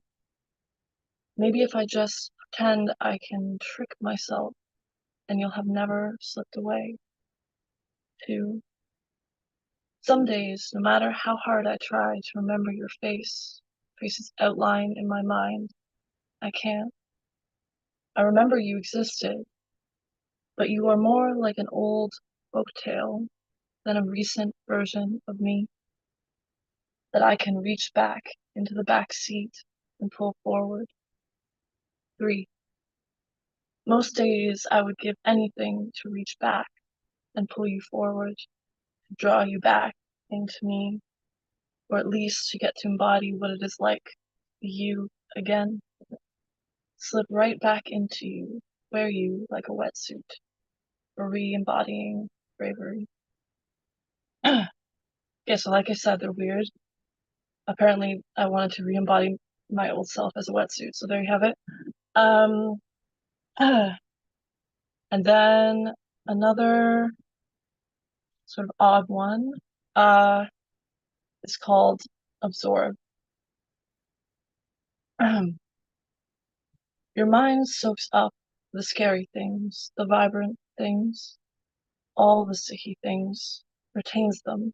Maybe if I just pretend I can trick myself and you'll have never slipped away. 2. Some days, no matter how hard I try to remember your face's outline in my mind, I can't. I remember you existed, but you are more like an old folktale than a recent version of me that I can reach back into the back seat and pull forward. 3. Most days I would give anything to reach back and pull you forward, to draw you back into me, or at least to get to embody what it is like to be you again. Slip right back into you, wear you like a wetsuit, for re-embodying bravery. Yeah, so like I said, they're weird. Apparently, I wanted to re-embody my old self as a wetsuit, so there you have it. And then another sort of odd one is called Absorb. Your mind soaks up the scary things, the vibrant things, all the sticky things, retains them,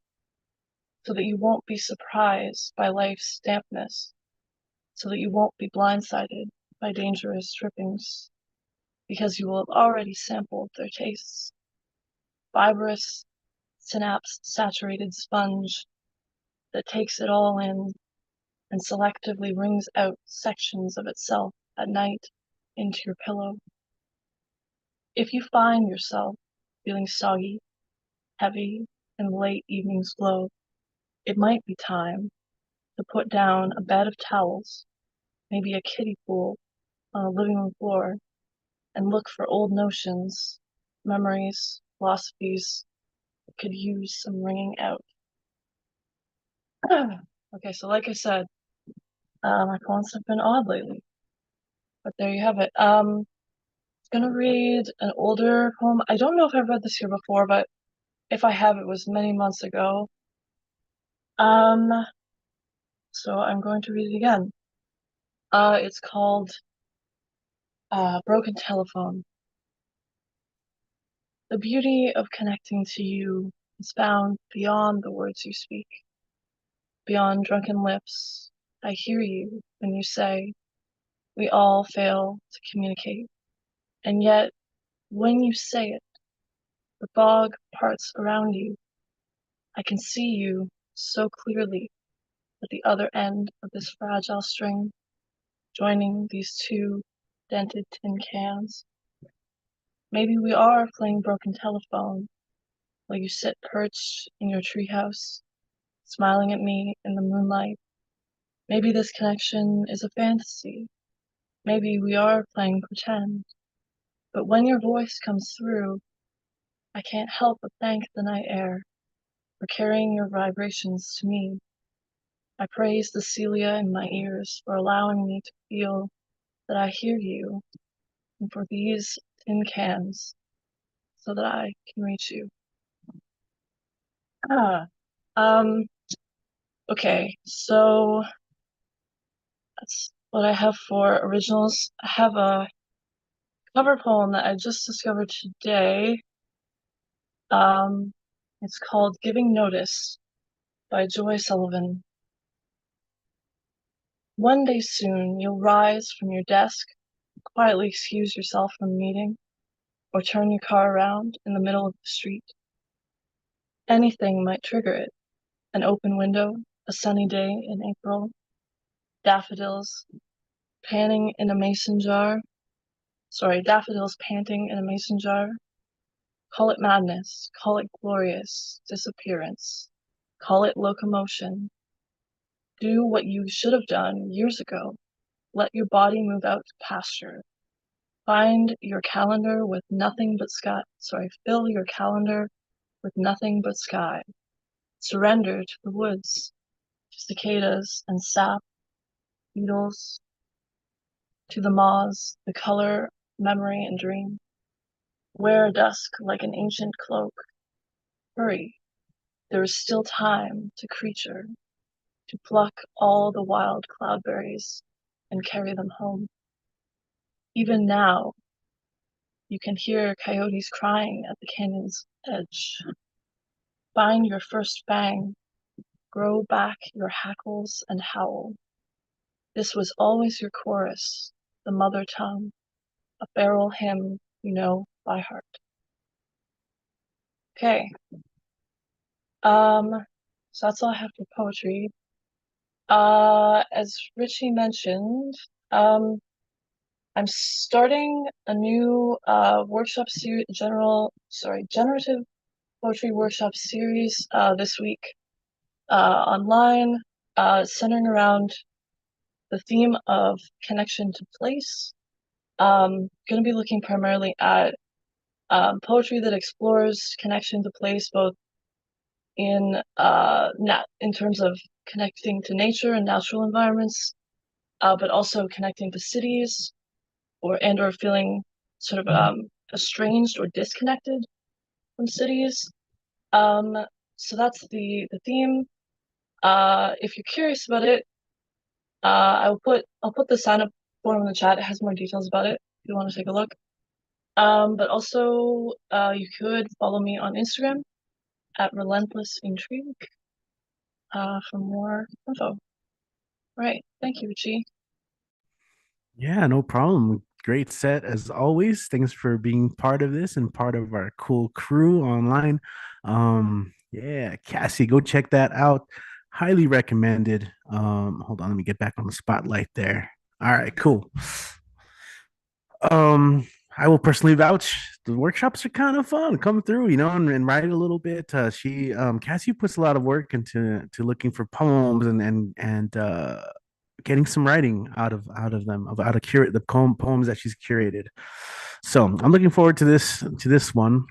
so that you won't be surprised by life's dampness, so that you won't be blindsided by dangerous drippings, because you will have already sampled their tastes. Fibrous, synapse-saturated sponge that takes it all in and selectively wrings out sections of itself at night into your pillow. If you find yourself feeling soggy, heavy, in the late evening's glow, it might be time to put down a bed of towels, maybe a kiddie pool on a living room floor, and look for old notions, memories, philosophies that could use some wringing out. Okay, so like I said, my poems have been odd lately, but there you have it. I'm gonna read an older poem. I don't know if I've read this here before, but if I have, it was many months ago. So I'm going to read it again. It's called Broken Telephone. The beauty of connecting to you is found beyond the words you speak. Beyond drunken lips, I hear you when you say, we all fail to communicate. And yet, when you say it, the fog parts around you. I can see you so clearly at the other end of this fragile string, joining these two dented tin cans. Maybe we are playing broken telephone while you sit perched in your treehouse, smiling at me in the moonlight. Maybe this connection is a fantasy. Maybe we are playing pretend. But when your voice comes through, I can't help but thank the night air for carrying your vibrations to me. I praise the cilia in my ears for allowing me to feel that I hear you, and for these tin cans so that I can reach you. Okay, so that's what I have for originals. I have a cover poem that I just discovered today. It's called Giving Notice by Joy Sullivan. One day soon, you'll rise from your desk, quietly excuse yourself from the meeting, or turn your car around in the middle of the street. Anything might trigger it. An open window, a sunny day in April, daffodils panting in a mason jar. Daffodils panting in a mason jar. Call it madness, call it glorious disappearance, call it locomotion. Do what you should have done years ago. Let your body move out to pasture. Fill your calendar with nothing but sky. surrender to the woods, to cicadas and sap, beetles, to the moths, the color, memory, and dream. Wear dusk like an ancient cloak. Hurry, there is still time to creature, to pluck all the wild cloudberries and carry them home. Even now, you can hear coyotes crying at the canyon's edge. Find your first fang, grow back your hackles and howl. This was always your chorus, the mother tongue, a feral hymn you know by heart. Okay. So that's all I have for poetry. As Richie mentioned, I'm starting a new workshop series, generative poetry workshop series this week online, centering around the theme of connection to place. Going to be looking primarily at poetry that explores connection to place, both in terms of connecting to nature and natural environments, but also connecting to cities, or feeling sort of estranged or disconnected from cities. So that's the theme. If you're curious about it, I'll put the sign up form in the chat. It has more details about it if you want to take a look. But also you could follow me on Instagram at Relentless Intrigue for more info. All right, thank you, Richie. Yeah, no problem. Great set as always. Thanks for being part of this and part of our cool crew online. Yeah, Cassie, go check that out. Highly recommended. Hold on, let me get back on the spotlight there. All right, cool. I will personally vouch. The workshops are kind of fun. Come through, and write a little bit. Cassie puts a lot of work into looking for poems and getting some writing out of them, of how to curate the poems that she's curated. So I'm looking forward to this one.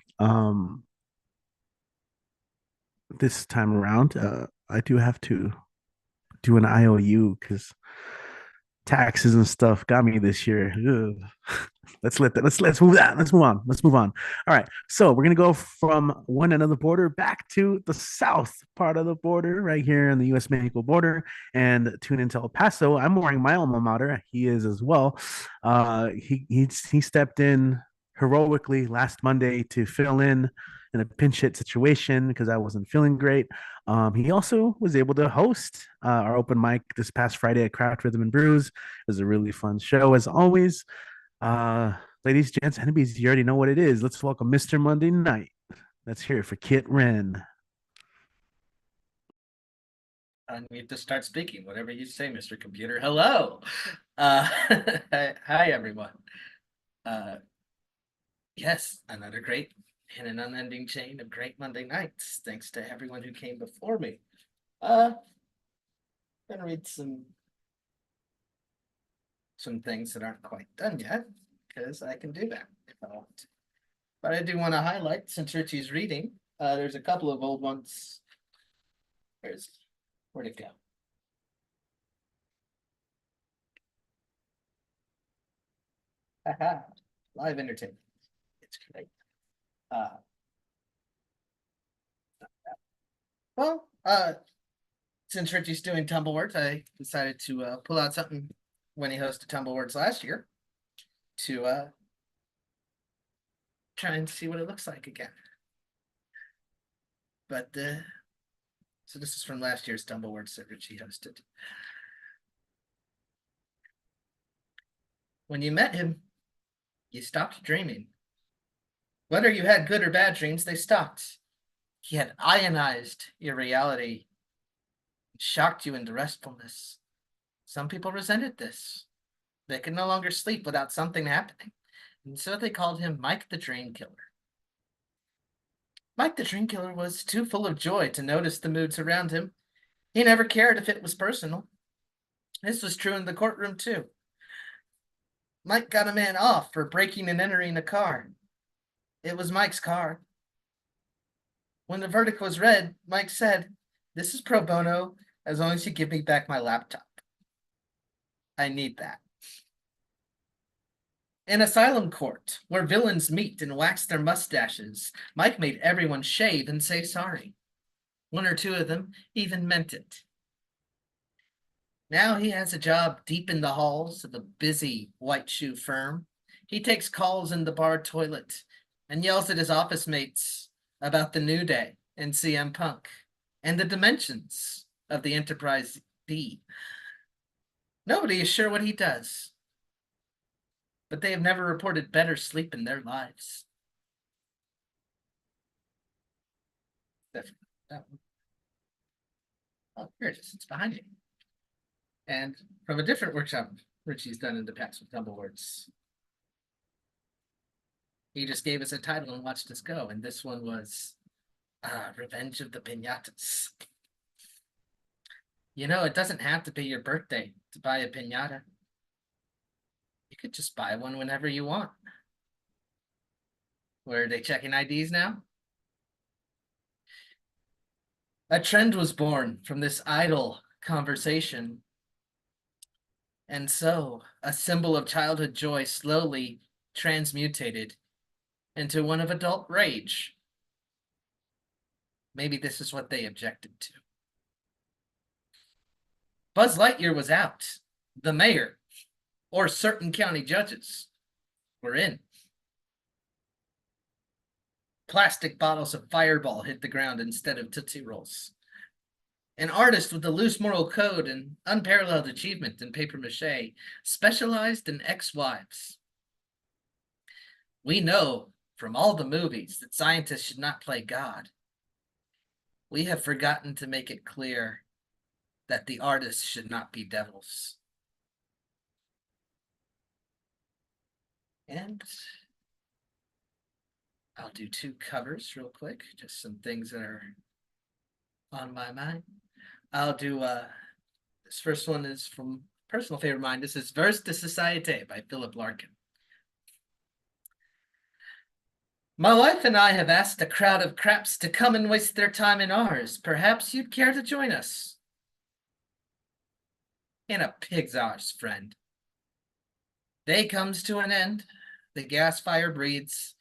This time around, I do have to do an IOU because taxes and stuff got me this year. Let's move on. Let's move on. All right. So we're gonna go from one end of the border back to the south part of the border, right here on the U.S.-Mexico border, and tune into El Paso. I'm wearing my alma mater. He is as well. He stepped in heroically last Monday to fill in a pinch hit situation because I wasn't feeling great. He also was able to host our open mic this past Friday at Craft Rhythm and Brews. It was a really fun show as always. Ladies, gents, enemies, you already know what it is. Let's welcome Mr. Monday Night. Let's hear it for Kit Wren. Unmute to start speaking. Whatever you say, Mr. Computer. Hello. Hi, everyone. Yes, another great and an unending chain of great Monday nights. Thanks to everyone who came before me. Gonna read some things that aren't quite done yet, because I can do that if I want to. But I do want to highlight, since Richie's reading, there's a couple of old ones. Where'd it go? Aha, live entertainment. It's great. Since Richie's doing Tumbleworks, I decided to pull out something when he hosted Tumbleworks last year to try and see what it looks like again. But so this is from last year's Tumbleworks that Richie hosted. When you met him, you stopped dreaming. Whether you had good or bad dreams, they stopped. He had ionized your reality, shocked you into restfulness. Some people resented this. They could no longer sleep without something happening, and so they called him Mike the Dream Killer. Mike the Dream Killer was too full of joy to notice the moods around him. He never cared if it was personal. This was true in the courtroom, too. Mike got a man off for breaking and entering a car. It was Mike's car. When the verdict was read, Mike said, "This is pro bono as long as you give me back my laptop. I need that." In Asylum Court, where villains meet and wax their mustaches, Mike made everyone shave and say sorry. One or two of them even meant it. Now he has a job deep in the halls of a busy white shoe firm. He takes calls in the bar toilet and yells at his office mates about the New Day and CM Punk and the dimensions of the Enterprise D. Nobody is sure what he does, but they have never reported better sleep in their lives. That one. Oh, here it is. It's behind you. And from a different workshop Richie's done in the past with Tumblewords. He just gave us a title and watched us go. And this one was Revenge of the Piñatas. You know, it doesn't have to be your birthday to buy a piñata. You could just buy one whenever you want. Where are they checking IDs now? A trend was born from this idle conversation. And so, a symbol of childhood joy slowly transmutated into one of adult rage. Maybe this is what they objected to. Buzz Lightyear was out. The mayor, or certain county judges, were in. Plastic bottles of Fireball hit the ground instead of Tootsie Rolls. An artist with a loose moral code and unparalleled achievement in papier-mâché, specialized in ex-wives. We know from all the movies that scientists should not play God. We have forgotten to make it clear that the artists should not be devils. And I'll do two covers real quick, just some things that are on my mind. I'll do, this first one is from personal favorite of mine. This is Verse de Société by Philip Larkin. My wife and I have asked a crowd of craps to come and waste their time in ours. Perhaps you'd care to join us. In a pig's arse, friend. Day comes to an end. The gas fire breathes.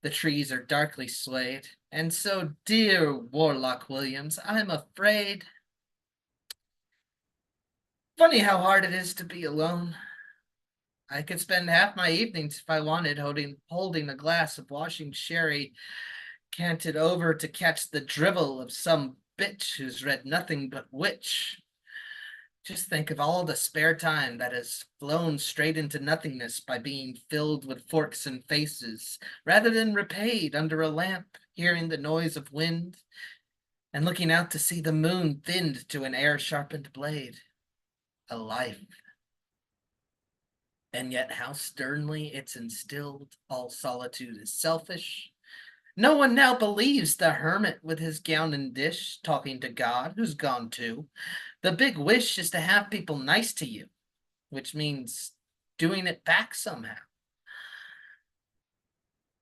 The trees are darkly swayed. And so, dear Warlock Williams, I'm afraid. Funny how hard it is to be alone. I could spend half my evenings if I wanted holding a glass of washing sherry, canted over to catch the drivel of some bitch who's read nothing but witch. Just think of all the spare time that has flown straight into nothingness by being filled with forks and faces, rather than repaid under a lamp, hearing the noise of wind, and looking out to see the moon thinned to an air-sharpened blade. A life. And yet how sternly it's instilled all solitude is selfish. No one now believes the hermit with his gown and dish talking to God, who's gone too. The big wish is to have people nice to you, which means doing it back somehow.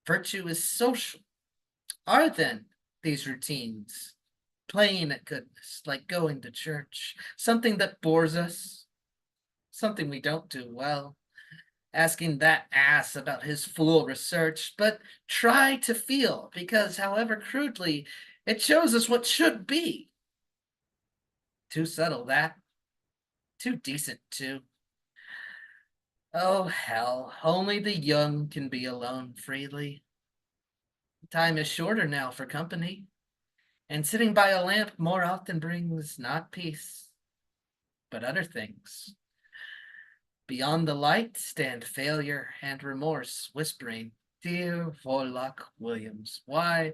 Virtue is social. Are then these routines playing at goodness, like going to church, something that bores us, something we don't do well? Asking that ass about his fool research, but try to feel, because however crudely, it shows us what should be. Too subtle, that. Too decent, too. Oh, hell, only the young can be alone freely. Time is shorter now for company, and sitting by a lamp more often brings not peace, but other things. Beyond the light stand failure and remorse, whispering, dear Warlock Williams, why,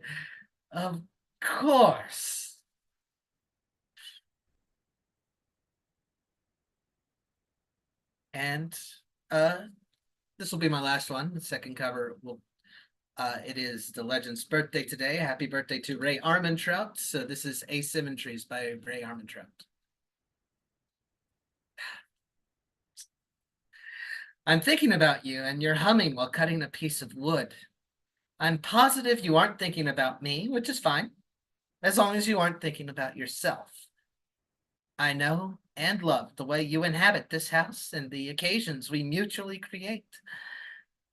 of course. And this will be my last one. The second cover will, it is the Legend's birthday today. Happy birthday to Ray Armantrout. So this is Asymmetries by Ray Armantrout. I'm thinking about you, and you're humming while cutting a piece of wood. I'm positive you aren't thinking about me, which is fine. as long as you aren't thinking about yourself. I know and love the way you inhabit this house and the occasions we mutually create.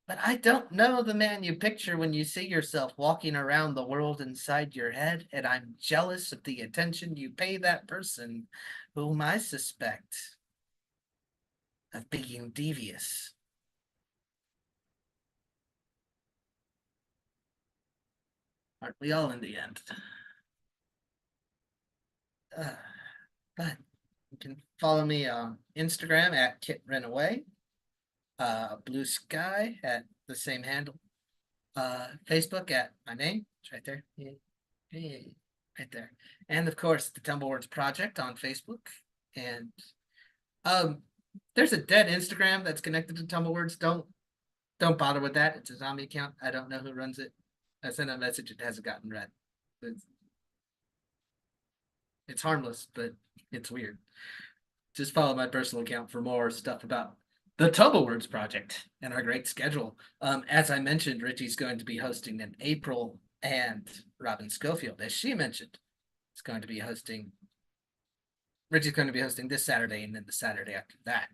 But I don't know the man you picture when you see yourself walking around the world inside your head, and I'm jealous of the attention you pay that person whom I suspect of being devious. Aren't we all in the end? But you can follow me on Instagram at KitRenaway, Blue Sky at the same handle, Facebook at my name, it's right there, right there, and of course the Tumblewords Project on Facebook. And there's a dead Instagram that's connected to Tumblewords. Don't bother with that. It's a zombie account. I don't know who runs it. I sent a message, it hasn't gotten read. It's harmless, but it's weird. Just follow my personal account for more stuff about the Tumblewords Project and our great schedule. As I mentioned, Richie's going to be hosting in April, and Robin Schofield, as she mentioned, is going to be hosting. Richie's going to be hosting this Saturday, and then the Saturday after that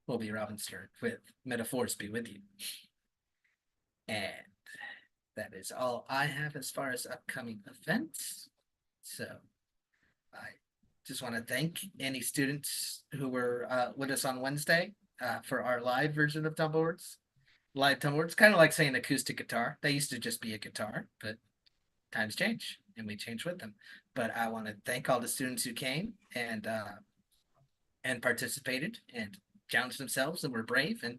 will be Robin's turn with Metaphors Be With You. And that is all I have as far as upcoming events. So I just want to thank any students who were with us on Wednesday for our live version of Tumblewords. Live Tumblewords, kind of like saying acoustic guitar. They used to just be a guitar, but times change and we change with them. But I want to thank all the students who came and participated and challenged themselves and were brave, and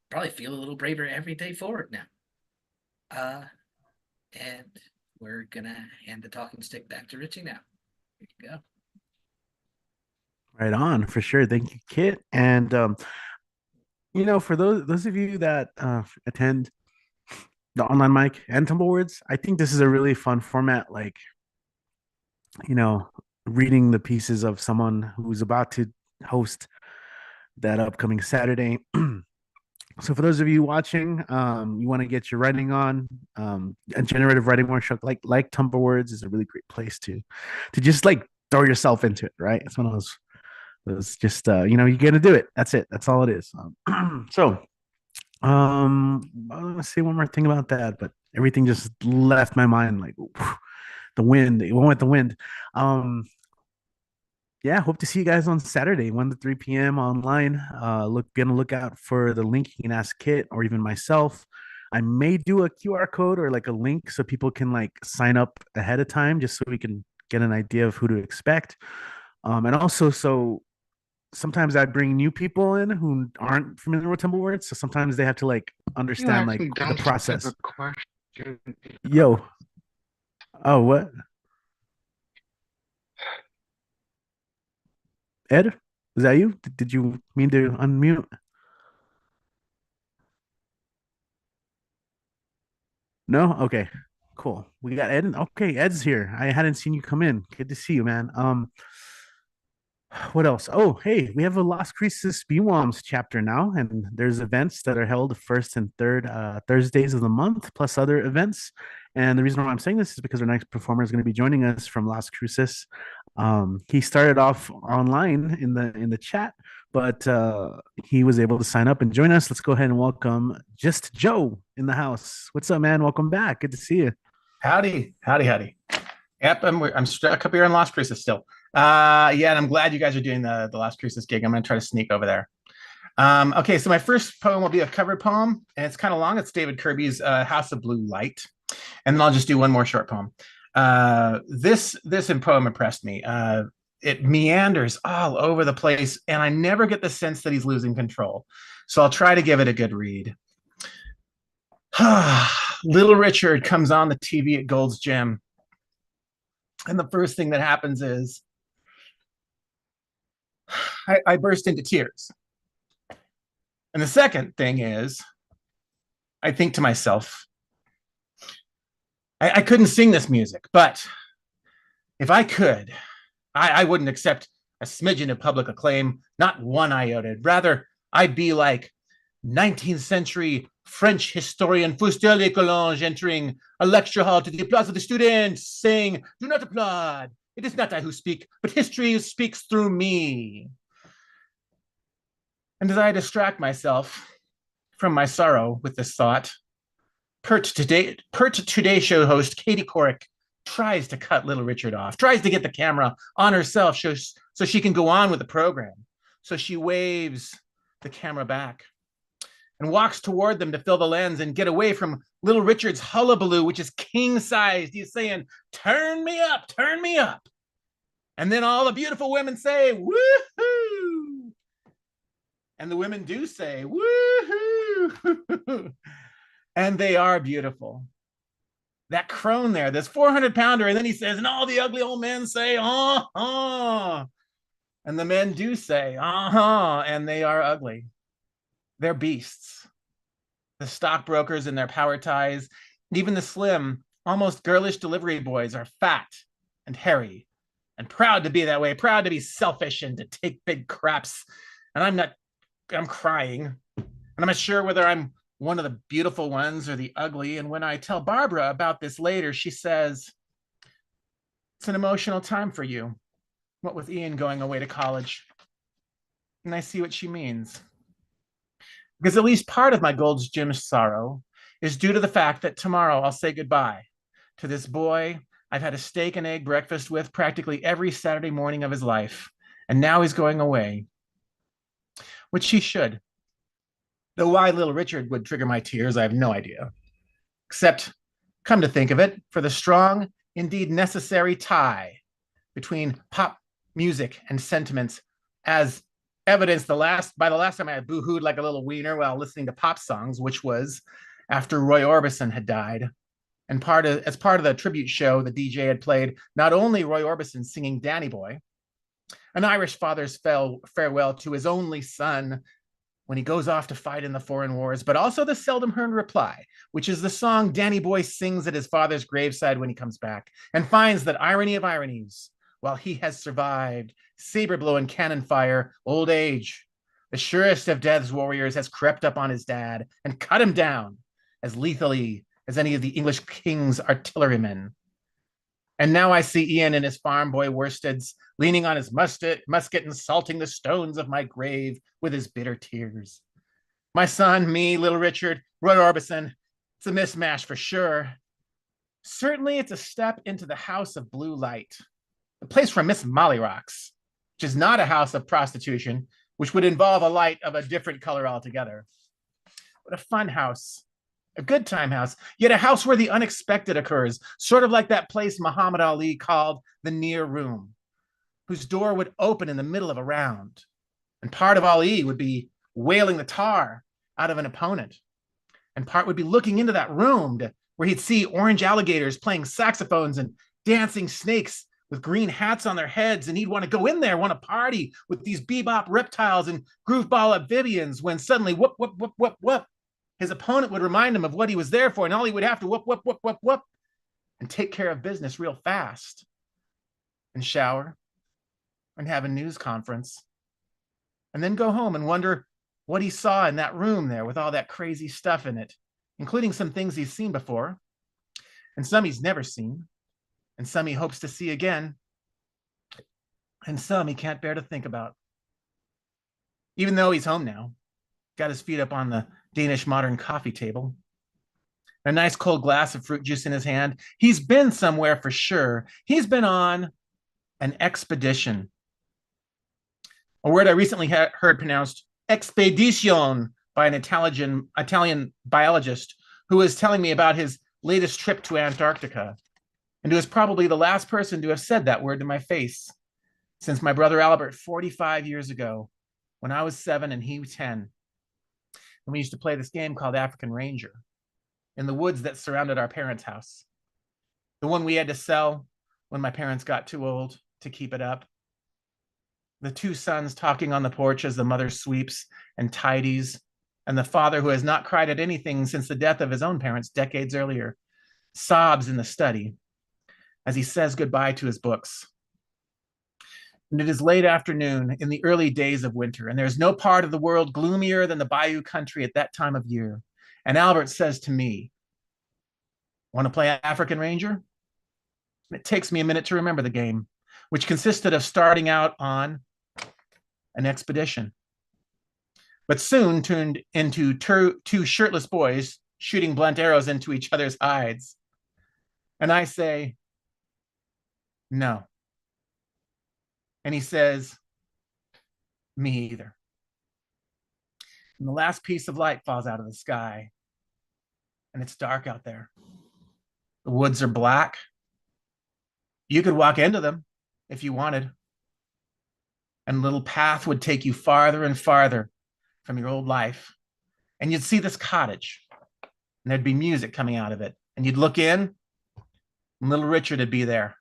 probably feel a little braver every day forward now. And we're gonna hand the talking stick back to Richie now. Here you go. Right on, for sure. Thank you, Kit. And for those of you that attend the online mic and Tumblewords, I think this is a really fun format. Like, reading the pieces of someone who's about to host that upcoming Saturday. So for those of you watching, you want to get your writing on, a generative writing workshop like Tumblewords is a really great place to just like throw yourself into it, right? It's one of those just you're gonna do it. That's it. That's all it is. So I want to say one more thing about that, but everything just left my mind, like the wind. It went with the wind. Yeah, hope to see you guys on Saturday, 1 to 3 p.m. online. Gonna look out for the link. You can ask Kit or even myself. I may do a QR code or like a link so people can like sign up ahead of time, just so we can get an idea of who to expect. And also, so sometimes I bring new people in who aren't familiar with Tumblewords, so sometimes they have to like understand like the process. Yo, oh, what? Ed, is that you? Did you mean to unmute? No? Okay, cool. We got Ed. Okay, Ed's here. I hadn't seen you come in. Good to see you, man. What else? Oh, hey, we have a Las Cruces BWOMS chapter now, and there's events that are held the first and third Thursdays of the month, plus other events. And the reason why I'm saying this is because our next performer is going to be joining us from Las Cruces. He started off online in the chat, but he was able to sign up and join us. Let's go ahead and welcome Just Joe in the house. What's up, man? Welcome back. Good to see you. Howdy. Yep, I'm stuck up here in Las Cruces still. Yeah, and I'm glad you guys are doing the Las Cruces gig. I'm going to try to sneak over there. Okay, so my first poem will be a cover poem, and it's kind of long. It's David Kirby's House of Blue Light. And then I'll just do one more short poem. This poem impressed me. It meanders all over the place, and I never get the sense that he's losing control. So I'll try to give it a good read. Little Richard comes on the TV at Gold's Gym. And the first thing that happens is I burst into tears. And the second thing is I think to myself, I couldn't sing this music, but if I could, I wouldn't accept a smidgen of public acclaim, not one iota. Rather, I'd be like 19th century French historian Fustel de Coulanges entering a lecture hall to the applause of the students, saying, "Do not applaud. It is not I who speak, but history speaks through me." And as I distract myself from my sorrow with this thought, Pert Today Show host Katie Couric tries to cut Little Richard off, tries to get the camera on herself so she can go on with the program. So she waves the camera back and walks toward them to fill the lens and get away from Little Richard's hullabaloo, which is king-sized. He's saying, "Turn me up, turn me up." And then all the beautiful women say, "Woohoo!" And the women do say, "Woohoo!" And they are beautiful. That crone there, this 400-pounder, and then he says, and all the ugly old men say, "Uh-huh." And the men do say, "Uh-huh," and they are ugly. They're beasts. The stockbrokers in their power ties, and even the slim, almost girlish delivery boys are fat and hairy and proud to be that way, proud to be selfish and to take big craps. And I'm crying. And I'm not sure whether I'm one of the beautiful ones or the ugly. And when I tell Barbara about this later, she says, "It's an emotional time for you, what with Ian going away to college." And I see what she means. Because at least part of my Gold's Gym sorrow is due to the fact that tomorrow I'll say goodbye to this boy I've had a steak and egg breakfast with practically every Saturday morning of his life. And now he's going away, which he should. Though why Little Richard would trigger my tears, I have no idea. Except, come to think of it, for the strong, indeed necessary tie between pop music and sentiments, as evidenced by the last time I boo-hooed like a little wiener while listening to pop songs, which was after Roy Orbison had died. And as part of the tribute show, the DJ had played not only Roy Orbison singing Danny Boy, an Irish father's farewell to his only son when he goes off to fight in the foreign wars, but also the seldom heard reply, which is the song Danny Boy sings at his father's graveside when he comes back and finds that irony of ironies, while he has survived saber blow and cannon fire, old age, the surest of death's warriors has crept up on his dad and cut him down as lethally as any of the English king's artillerymen. And now I see Ian in his farm boy worsteds, leaning on his musket and salting the stones of my grave with his bitter tears. My son, me, Little Richard, Roy Orbison, it's a mismatch for sure. Certainly it's a step into the house of blue light, the place for Miss Molly Rocks, which is not a house of prostitution, which would involve a light of a different color altogether. But a fun house, a good time house, yet a house where the unexpected occurs, sort of like that place Muhammad Ali called the near room, whose door would open in the middle of a round. And part of Ali would be wailing the tar out of an opponent. And part would be looking into that room where he'd see orange alligators playing saxophones and dancing snakes with green hats on their heads. And he'd want to go in there, want to party with these bebop reptiles and grooveball amphibians, when suddenly, whoop, whoop, whoop, whoop, whoop, his opponent would remind him of what he was there for, and all he would have to whoop, whoop, whoop, whoop, whoop, and take care of business real fast, and shower, and have a news conference, and then go home and wonder what he saw in that room there with all that crazy stuff in it, including some things he's seen before, and some he's never seen, and some he hopes to see again, and some he can't bear to think about. Even though he's home now, got his feet up on the Danish modern coffee table, a nice cold glass of fruit juice in his hand. He's been somewhere for sure. He's been on an expedition, a word I recently heard pronounced expedition by an Italian biologist who was telling me about his latest trip to Antarctica, and who is probably the last person to have said that word to my face since my brother Albert 45 years ago, when I was 7 and he was 10. And we used to play this game called African Ranger in the woods that surrounded our parents' house. The one we had to sell when my parents got too old to keep it up. The two sons talking on the porch as the mother sweeps and tidies, and the father, who has not cried at anything since the death of his own parents decades earlier, sobs in the study as he says goodbye to his books. and it is late afternoon in the early days of winter, and there's no part of the world gloomier than the bayou country at that time of year. And Albert says to me, "Want to play African Ranger?" And it takes me a minute to remember the game, which consisted of starting out on an expedition, but soon turned into two shirtless boys shooting blunt arrows into each other's hides. And I say, "No." And he says, "Me either." And the last piece of light falls out of the sky, and it's dark out there. The woods are black. You could walk into them if you wanted. And a little path would take you farther and farther from your old life. And you'd see this cottage, and there'd be music coming out of it. And you'd look in, and little Richard would be there,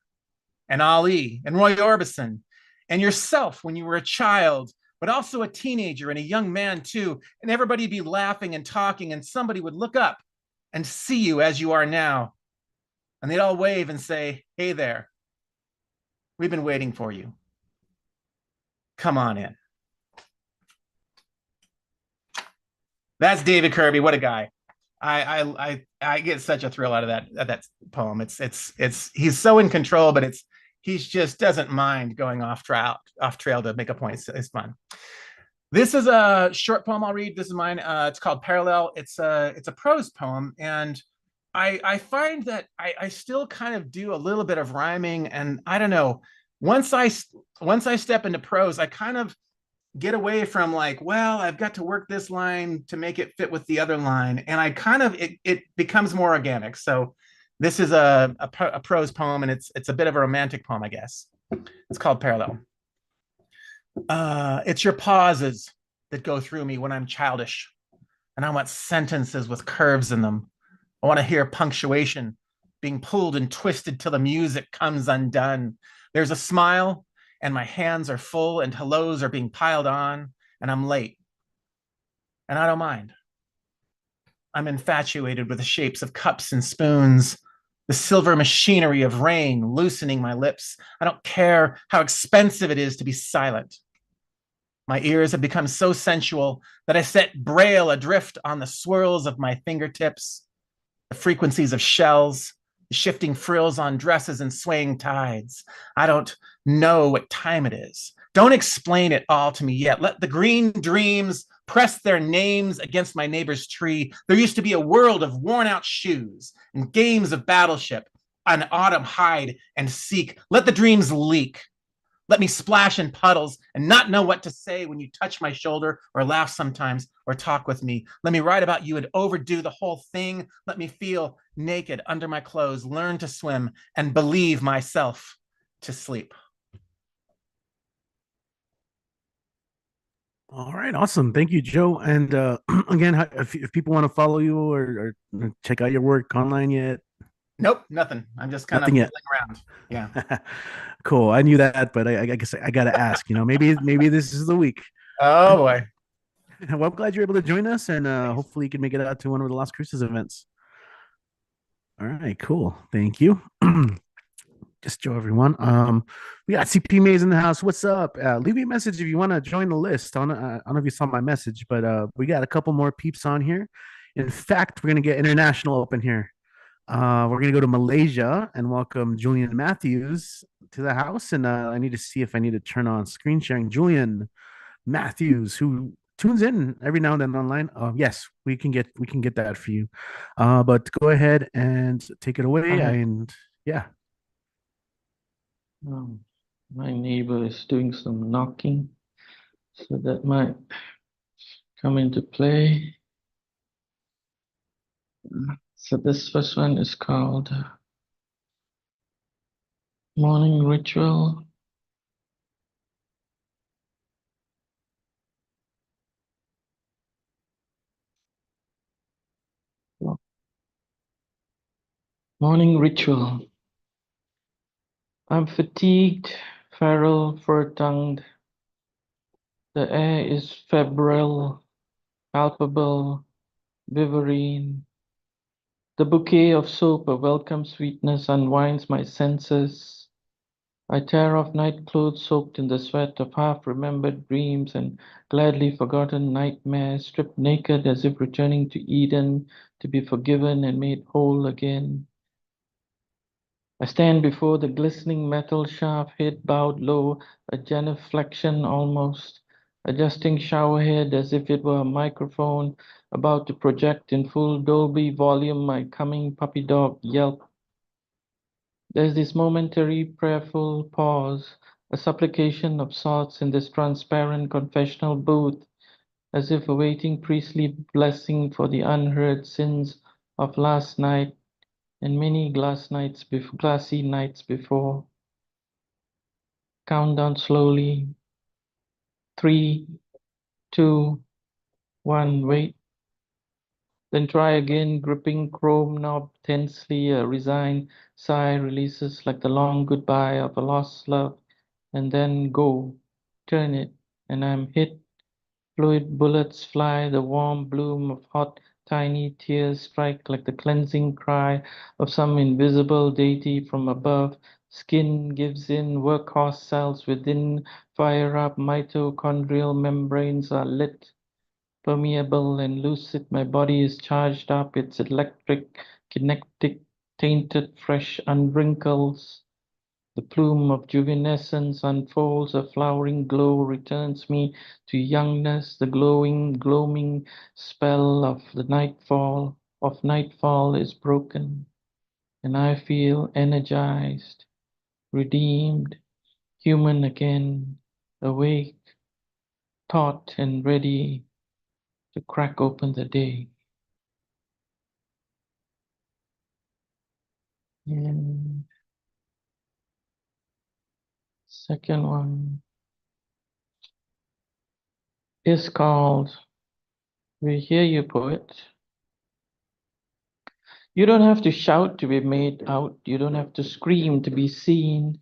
and Ali, and Roy Orbison, and yourself when you were a child, but also a teenager and a young man too. And everybody'd be laughing and talking, and somebody would look up and see you as you are now. And they'd all wave and say, "Hey there, we've been waiting for you. Come on in." That's David Kirby. What a guy. I get such a thrill out of that poem. It's he's so in control, but he just doesn't mind going off trail to make a point. It's fun. This is a short poem I'll read. This is mine. It's called Parallel. It's a prose poem, and I find that I still kind of do a little bit of rhyming, and I don't know. Once I step into prose, I kind of get away from like, well, I've got to work this line to make it fit with the other line, and I kind of it becomes more organic. So this is a prose poem, and it's a bit of a romantic poem, I guess. It's called Parallel. It's your pauses that go through me when I'm childish, and I want sentences with curves in them. I want to hear punctuation being pulled and twisted till the music comes undone. There's a smile, and my hands are full, and hellos are being piled on, and I'm late. And I don't mind. I'm infatuated with the shapes of cups and spoons, the silver machinery of rain loosening my lips. I don't care how expensive it is to be silent. My ears have become so sensual that I set braille adrift on the swirls of my fingertips, the frequencies of shells, the shifting frills on dresses and swaying tides. I don't know what time it is. Don't explain it all to me yet. Let the green dreams press their names against my neighbor's tree. There used to be a world of worn out shoes and games of battleship, an autumn hide and seek. Let the dreams leak. Let me splash in puddles and not know what to say when you touch my shoulder or laugh sometimes or talk with me. Let me write about you and overdo the whole thing. Let me feel naked under my clothes, learn to swim, and believe myself to sleep. All right, awesome. Thank you, Joe. And again, if people want to follow you or check out your work online yet? Nope, nothing. I'm just kind of Nothing yet. around. Yeah. Cool. I knew that, but I guess I got to ask, maybe this is the week. Oh boy. Well, I'm glad you're able to join us, and hopefully you can make it out to one of the Las Cruces events. All right, cool. Thank you. Just Joe, everyone. We got CP Mays in the house. What's up? Leave me a message if you want to join the list. I don't know if you saw my message, but we got a couple more peeps on here. In fact, we're gonna get international open here. We're gonna go to Malaysia and welcome Julian Matthews to the house. And I need to see if I need to turn on screen sharing. Julian Matthews, who tunes in every now and then online. Yes, we can get that for you. But go ahead and take it away. And yeah. My neighbor is doing some knocking, so that might come into play. So this first one is called Morning Ritual. Morning Ritual. I'm fatigued, feral, fur-tongued. The air is febrile, palpable, viverine. The bouquet of soap, a welcome sweetness, unwinds my senses. I tear off night clothes soaked in the sweat of half-remembered dreams and gladly forgotten nightmares, stripped naked as if returning to Eden to be forgiven and made whole again. I stand before the glistening metal shaft, head bowed low, a genuflection almost, adjusting shower head as if it were a microphone, about to project in full Dolby volume my coming puppy dog yelp. There's this momentary prayerful pause, a supplication of sorts in this transparent confessional booth, as if awaiting priestly blessing for the unheard sins of last night and many glassy nights before. Count down slowly. 3, 2, 1, wait. Then try again, gripping chrome knob tensely. A resigned sigh releases like the long goodbye of a lost love. And then go. Turn it, and I'm hit. Fluid bullets fly, the warm bloom of hot, tiny tears strike like the cleansing cry of some invisible deity from above. Skin gives in, workhorse cells within fire up, mitochondrial membranes are lit. Permeable and lucid, my body is charged up, it's electric, kinetic, tainted, fresh, unwrinkles. The plume of juvenescence unfolds, a flowering glow returns me to youngness, the gloaming spell of nightfall is broken, and I feel energized, redeemed, human again, awake, taut and ready to crack open the day. And second one is called We Hear You, Poet. You don't have to shout to be made out. You don't have to scream to be seen.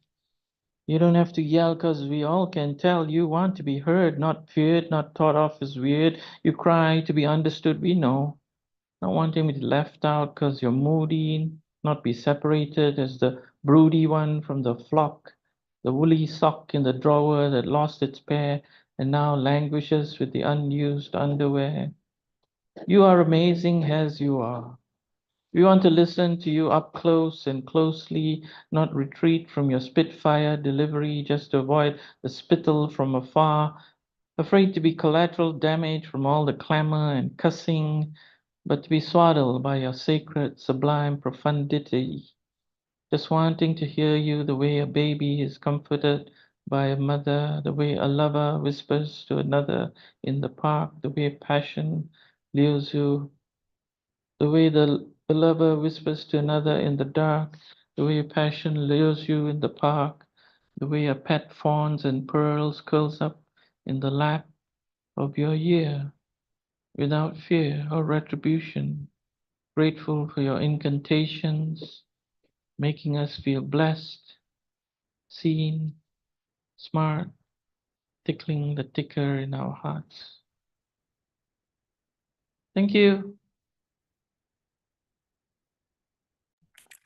You don't have to yell because we all can tell you want to be heard, not feared, not thought of as weird. You cry to be understood, we know. Not wanting to be left out because you're moody, not be separated as the broody one from the flock, the woolly sock in the drawer that lost its pair and now languishes with the unused underwear. You are amazing as you are. We want to listen to you up close and closely, not retreat from your spitfire delivery just to avoid the spittle from afar, afraid to be collateral damage from all the clamor and cussing, but to be swaddled by your sacred, sublime profundity, just wanting to hear you the way a baby is comforted by a mother, the way a lover whispers to another in the park, the way passion lures you, the way the lover whispers to another in the dark, the way passion lures you in the park, the way a pet fawns and pearls curls up in the lap of your year, without fear or retribution, grateful for your incantations, making us feel blessed, seen, smart, tickling the ticker in our hearts. Thank you.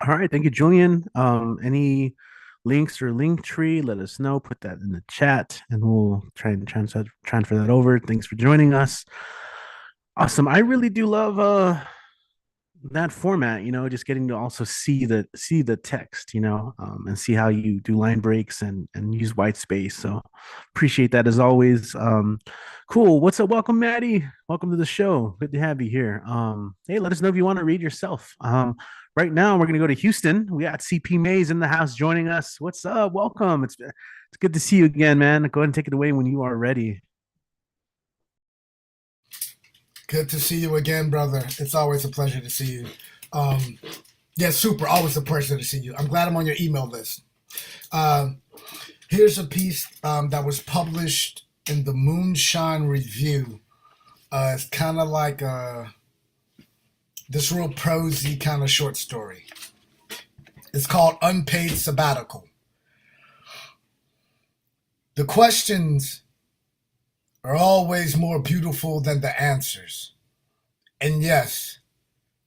All right, thank you, Julian. Any links or link tree? Let us know. Put that in the chat, and we'll try and transfer that over. Thanks for joining us. Awesome. I really do love that format, just getting to also see the text, and see how you do line breaks and use white space. So appreciate that as always. Cool. What's up? Welcome, Maddie. Welcome to the show. Good to have you here. Hey, let us know if you want to read yourself. Right now we're gonna go to Houston. We got CP Mays in the house joining us. What's up? Welcome. It's good to see you again, man. Go ahead and take it away when you are ready. Good to see you again, brother. It's always a pleasure to see you. Yeah, super. Always a pleasure to see you. I'm glad I'm on your email list. Here's a piece that was published in the Moonshine Review. It's kind of like this real prosy kind of short story. It's called Unpaid Sabbatical. The questions are always more beautiful than the answers. And yes,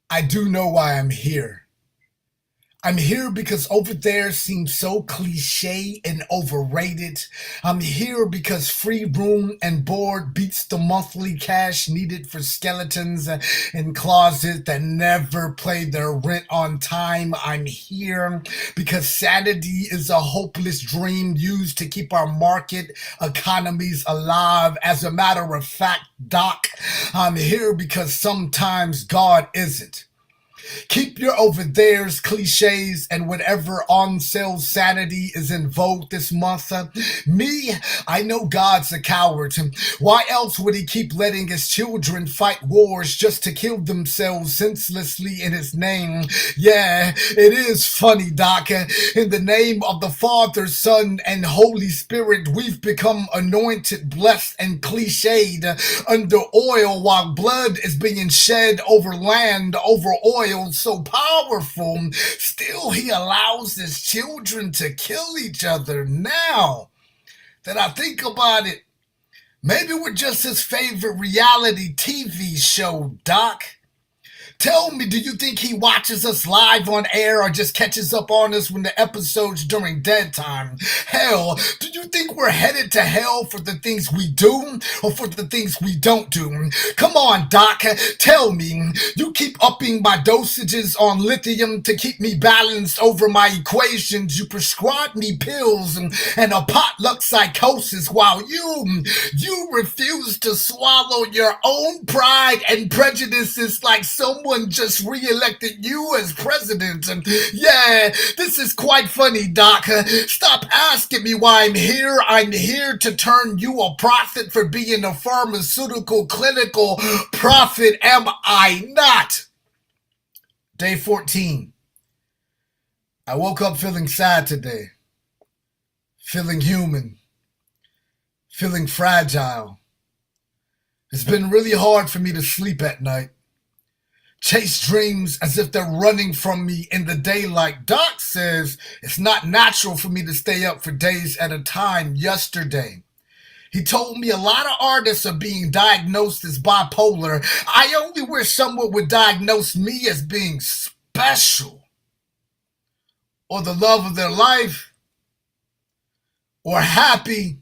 I do know why I'm here. I'm here because over there seems so cliche and overrated. I'm here because free room and board beats the monthly cash needed for skeletons in closets that never pay their rent on time. I'm here because sanity is a hopeless dream used to keep our market economies alive. As a matter of fact, Doc, I'm here because sometimes God isn't. Keep your over there's cliches and whatever on sale sanity is in vogue this month. Me, I know God's a coward. Why else would he keep letting his children fight wars just to kill themselves senselessly in his name? Yeah, it is funny, Doc. In the name of the Father, Son, and Holy Spirit, we've become anointed, blessed, and cliched under oil while blood is being shed over land, over oil. So powerful, still he allows his children to kill each other. Now that I think about it, maybe we're just his favorite reality TV show, Doc. Tell me, do you think he watches us live on air or just catches up on us when the episode's during dead time? Hell, do you think we're headed to hell for the things we do or for the things we don't do? Come on, Doc, tell me. You keep upping my dosages on lithium to keep me balanced over my equations. You prescribe me pills and a potluck psychosis while you refuse to swallow your own pride and prejudices like someone just re-elected you as president. And yeah, this is quite funny, Doc. Stop asking me why I'm here. I'm here to turn you a prophet for being a pharmaceutical clinical prophet, am I not? Day 14. I woke up feeling sad today, feeling human, feeling fragile. It's been really hard for me to sleep at night. Chase dreams as if they're running from me in the daylight. Doc says it's not natural for me to stay up for days at a time yesterday. He told me a lot of artists are being diagnosed as bipolar. I only wish someone would diagnose me as being special, or the love of their life, or happy,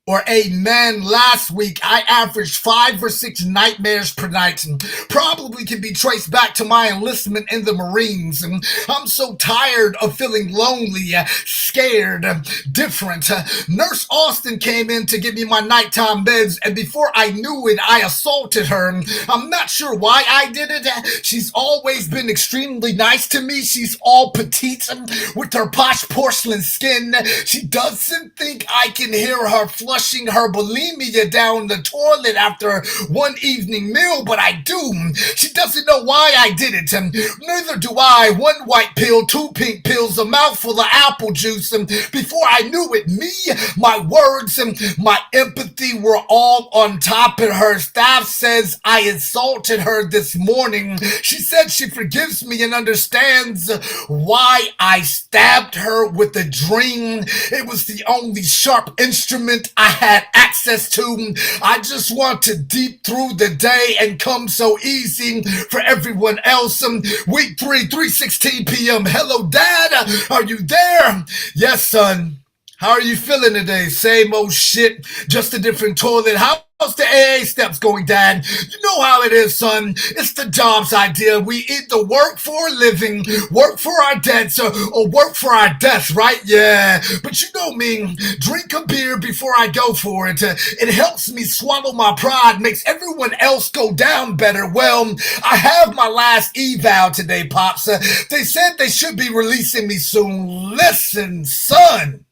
or amen. Last week, I averaged 5 or 6 nightmares per night, and probably can be traced back to my enlistment in the Marines. And I'm so tired of feeling lonely, scared, different. Nurse Austin came in to give me my nighttime meds, and before I knew it, I assaulted her. I'm not sure why I did it. She's always been extremely nice to me. She's all petite with her posh porcelain skin. She doesn't think I can hear her flushing her bulimia down the toilet after one evening meal, but I do. She doesn't know why I did it, and neither do I. 1 white pill, 2 pink pills, a mouthful of apple juice, and before I knew it, me, my words, and my empathy were all on top of her. Staff says I insulted her this morning. She said she forgives me and understands why I stabbed her with a dream. It was the only sharp instrument I had access to. I just want to deep through the day and come so easy for everyone else. Week 3, 3:16 p.m. Hello, Dad. Are you there? Yes, son. How are you feeling today? Same old shit, just a different toilet. How's the AA steps going, Dad? You know how it is, son. It's the jobs idea. We either work for a living, work for our debts, or work for our deaths, right? Yeah. But you know me. Drink a beer before I go for it. It helps me swallow my pride, makes everyone else go down better. Well, I have my last eval today, Pops. They said they should be releasing me soon. Listen, son.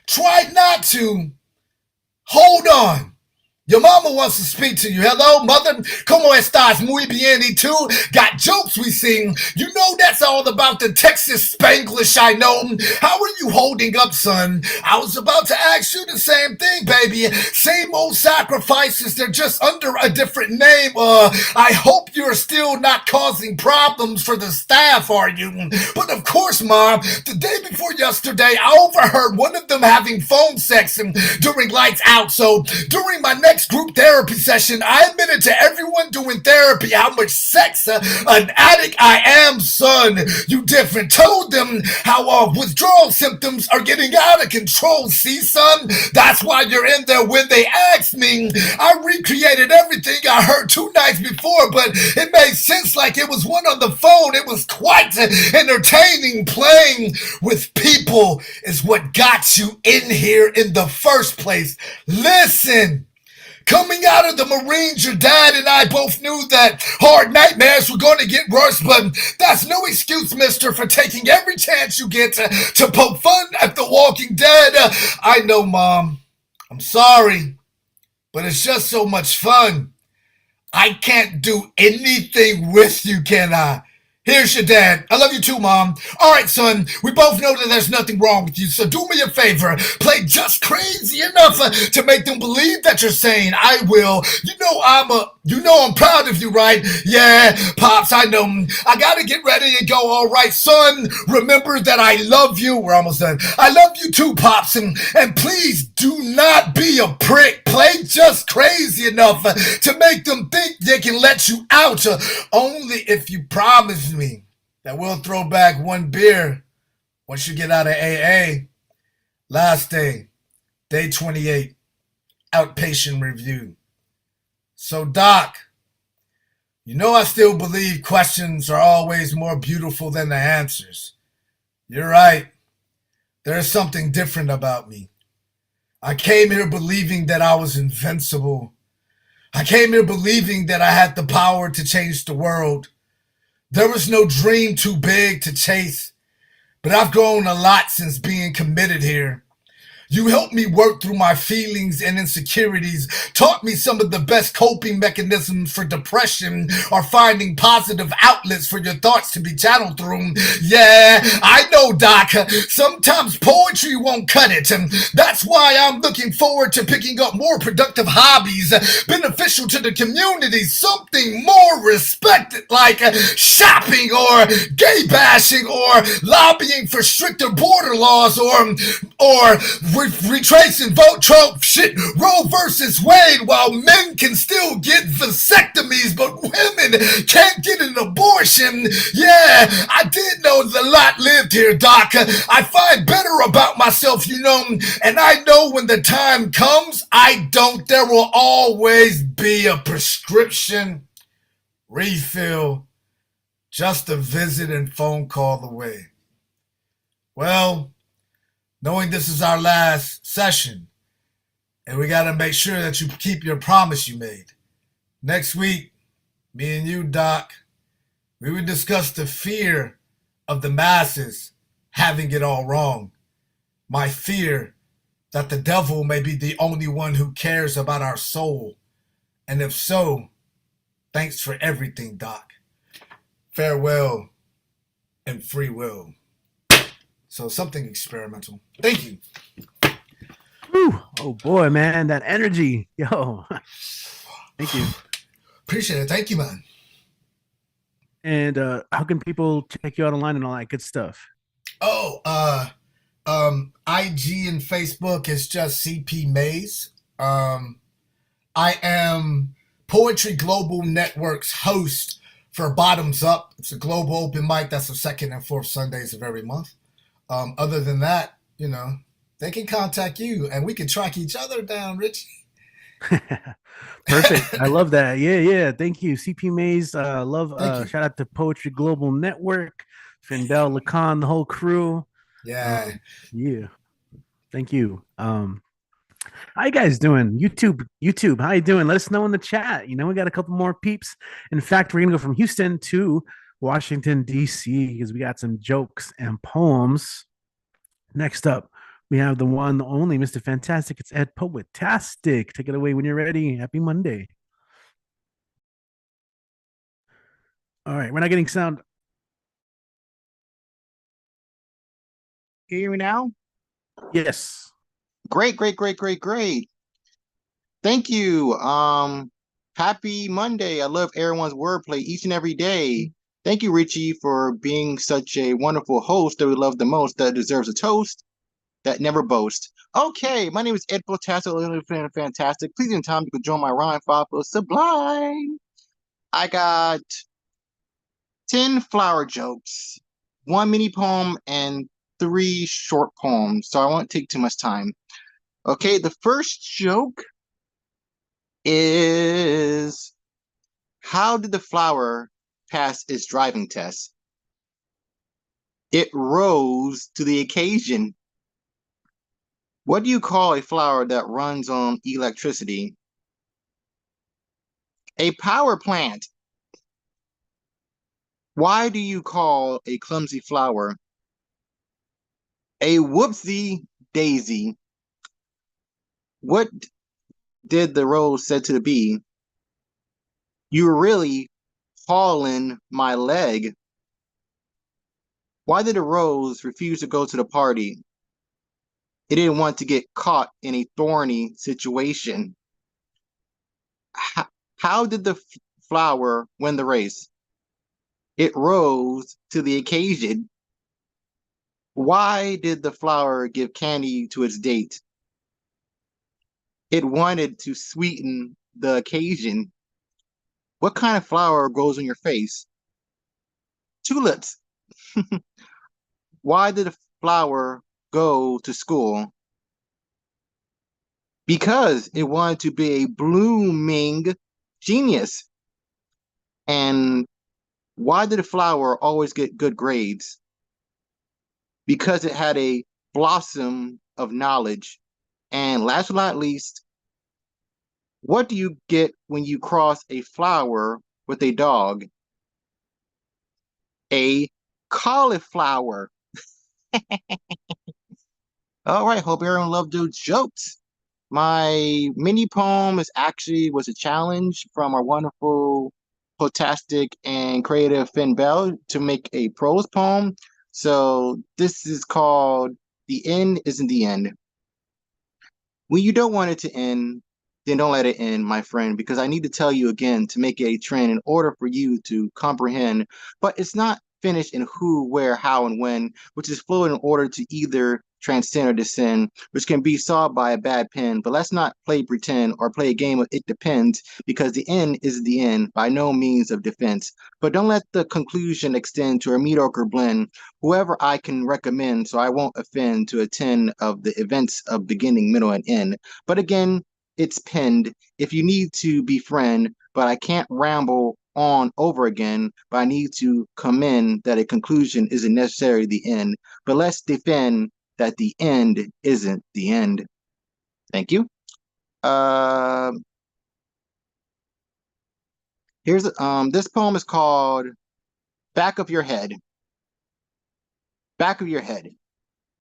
Try not to. Hold on. Your mama wants to speak to you. Hello, mother? ¿Cómo estás? Muy bien. Y tú? Got jokes we sing. You know that's all about the Texas Spanglish, I know. How are you holding up, son? I was about to ask you the same thing, baby. Same old sacrifices. They're just under a different name. I hope you're still not causing problems for the staff, are you? But of course, Mom, the day before yesterday, I overheard one of them having phone sex during lights out. So during my next next group therapy session, I admitted to everyone doing therapy how much sex an addict I am, son. You different. Told them how withdrawal symptoms are getting out of control. See, son? That's why you're in there when they asked me. I recreated everything I heard 2 nights before, but it made sense like it was one on the phone. It was quite entertaining. Playing with people is what got you in here in the first place. Listen. Coming out of the Marines, your dad and I both knew that hard nightmares were going to get worse, but that's no excuse, mister, for taking every chance you get to poke fun at The Walking Dead. I know, Mom. I'm sorry, but it's just so much fun. I can't do anything with you, can I? Here's your dad. I love you too, Mom. All right, son, we both know that there's nothing wrong with you, so do me a favor. Play just crazy enough to make them believe that you're sane. I will. You know I'm proud of you, right? Yeah, Pops, I know. I gotta get ready and go. All right, son, remember that I love you. We're almost done. I love you too, Pops, and please do not be a prick. Play just crazy enough to make them think they can let you out. Only if you promise me that we'll throw back 1 beer once you get out of AA. Last day 28, outpatient review. So, Doc, you know I still believe questions are always more beautiful than the answers. You're right. There's something different about me. I came here believing that I was invincible. I came here believing that I had the power to change the world. There was no dream too big to chase, but I've grown a lot since being committed here. You helped me work through my feelings and insecurities, taught me some of the best coping mechanisms for depression or finding positive outlets for your thoughts to be channeled through. Yeah, I know, Doc. Sometimes poetry won't cut it, and that's why I'm looking forward to picking up more productive hobbies, beneficial to the community, something more respected like shopping or gay bashing or lobbying for stricter border laws or retracing vote Trump shit Roe versus Wade while men can still get vasectomies but women can't get an abortion. Yeah, I did know the lot lived here, Doc. I find better about myself, you know, and I know when the time comes, there will always be a prescription refill, just a visit and phone call away. Well, knowing this is our last session, and we got to make sure that you keep your promise you made. Next week, me and you, Doc, we will discuss the fear of the masses having it all wrong. My fear that the devil may be the only one who cares about our soul. And if so, thanks for everything, Doc. Farewell and free will. So something experimental. Thank you. Whew. Oh boy, man, that energy. Yo. Thank you. Appreciate it. Thank you, man. And how can people check you out online and all that good stuff? Oh, IG and Facebook is just CP Mays. I am Poetry Global Network's host for Bottoms Up. It's a global open mic that's the 2nd and 4th Sundays of every month. Other than that, you know, they can contact you and we can track each other down, Richie. Perfect. I love that. Yeah. Thank you. CP Mays. Shout out to Poetry Global Network, Findel, Lacan, the whole crew. Yeah. Yeah. Thank you. How you guys doing? YouTube, how you doing? Let us know in the chat. You know, we got a couple more peeps. In fact, we're gonna go from Houston to Washington, D.C. because we got some jokes and poems. Next up, we have the one, the only Mr. Fantastic. It's Ed Poetastic. Take it away when you're ready. Happy Monday. All right, we're not getting sound. Can you hear me now? Yes. Great. Thank you. Happy Monday. I love everyone's wordplay each and every day. Thank you, Richie, for being such a wonderful host that we love the most, that deserves a toast. that never boast. Okay, my name is Ed Potasso, fantastic. Please in time you can join my rhyme file sublime. I got 10 flower jokes, 1 mini poem, and 3 short poems, so I won't take too much time. Okay, the first joke is, how did the flower pass its driving test? It rose to the occasion. What do you call a flower that runs on electricity? A power plant. Why do you call a clumsy flower a whoopsie daisy? What did the rose say to the bee? You're really hauling my leg. Why did the rose refuse to go to the party? It didn't want to get caught in a thorny situation. How did the flower win the race? It rose to the occasion. Why did the flower give candy to its date? It wanted to sweeten the occasion. What kind of flower grows on your face? Tulips. Why did the flower go to school? Because it wanted to be a blooming genius. And why did the flower always get good grades? Because it had a blossom of knowledge. And last but not least, what do you get when you cross a flower with a dog? A cauliflower. All right, hope everyone loved those jokes. My mini poem was a challenge from our wonderful, potastic, and creative Finn Bell to make a prose poem. So this is called The End Isn't the End. When you don't want it to end, then don't let it end, my friend, because I need to tell you again to make it a trend in order for you to comprehend. But it's not finished in who, where, how, and when, which is fluid in order to either transcend or descend, which can be solved by a bad pen. But let's not play pretend or play a game of it depends, because the end is the end, by no means of defense. But don't let the conclusion extend to a mediocre blend, whoever I can recommend, so I won't offend to attend of the events of beginning, middle, and end. But again, it's penned. If you need to befriend, but I can't ramble on over again, but I need to commend that a conclusion isn't necessarily the end. But let's defend that the end isn't the end. Thank you. This poem is called Back of Your Head. Back of your head.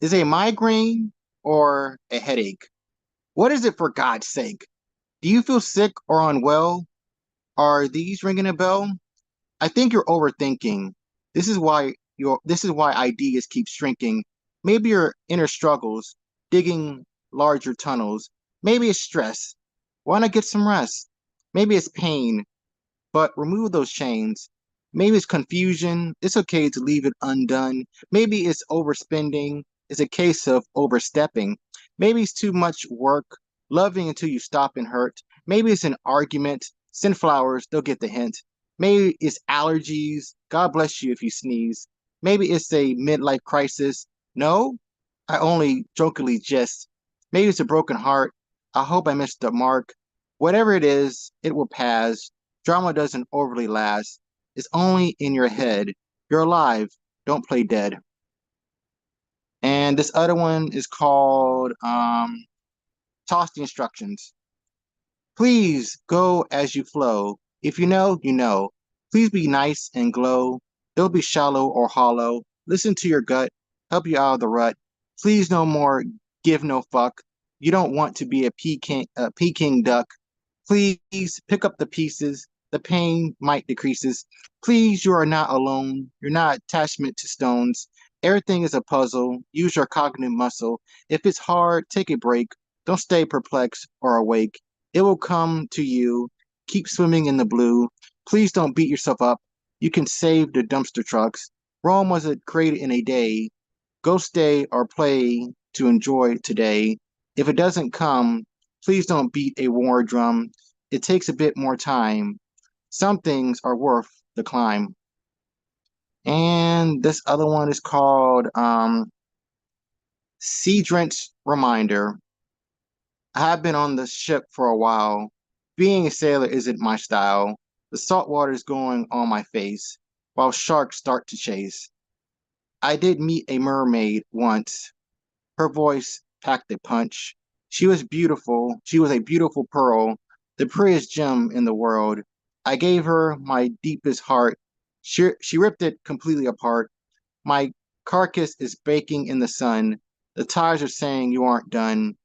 Is it a migraine or a headache? What is it, for God's sake? Do you feel sick or unwell? Are these ringing a bell? I think you're overthinking. This is why ideas keep shrinking. Maybe your inner struggles, digging larger tunnels. Maybe it's stress. Why not get some rest? Maybe it's pain, but remove those chains. Maybe it's confusion. It's okay to leave it undone. Maybe it's overspending. It's a case of overstepping. Maybe it's too much work, loving until you stop and hurt. Maybe it's an argument. Send flowers, they'll get the hint. Maybe it's allergies. God bless you if you sneeze. Maybe it's a midlife crisis. No, I only jokingly jest. Maybe it's a broken heart. I hope I missed the mark. Whatever it is, it will pass. Drama doesn't overly last. It's only in your head. You're alive. Don't play dead. And this other one is called Toss the Instructions. Please go as you flow. If you know, you know. Please be nice and glow. Don't be shallow or hollow. Listen to your gut. Help you out of the rut. Please no more give no fuck. You don't want to be a Peking duck. Please pick up the pieces. The pain might decreases. Please, you are not alone. You're not attachment to stones. Everything is a puzzle. Use your cognitive muscle. If it's hard, take a break. Don't stay perplexed or awake. It will come to you. Keep swimming in the blue. Please don't beat yourself up. You can save the dumpster trucks. Rome wasn't created in a day. Go stay or play to enjoy today. If it doesn't come, please don't beat a war drum. It takes a bit more time. Some things are worth the climb. And this other one is called Sea Drenched Reminder. I have been on the ship for a while. Being a sailor isn't my style. The salt water is going on my face while sharks start to chase. I did meet a mermaid once. Her voice packed a punch. She was beautiful. She was a beautiful pearl, the prettiest gem in the world. I gave her my deepest heart. She ripped it completely apart. My carcass is baking in the sun. The tides are saying you aren't done.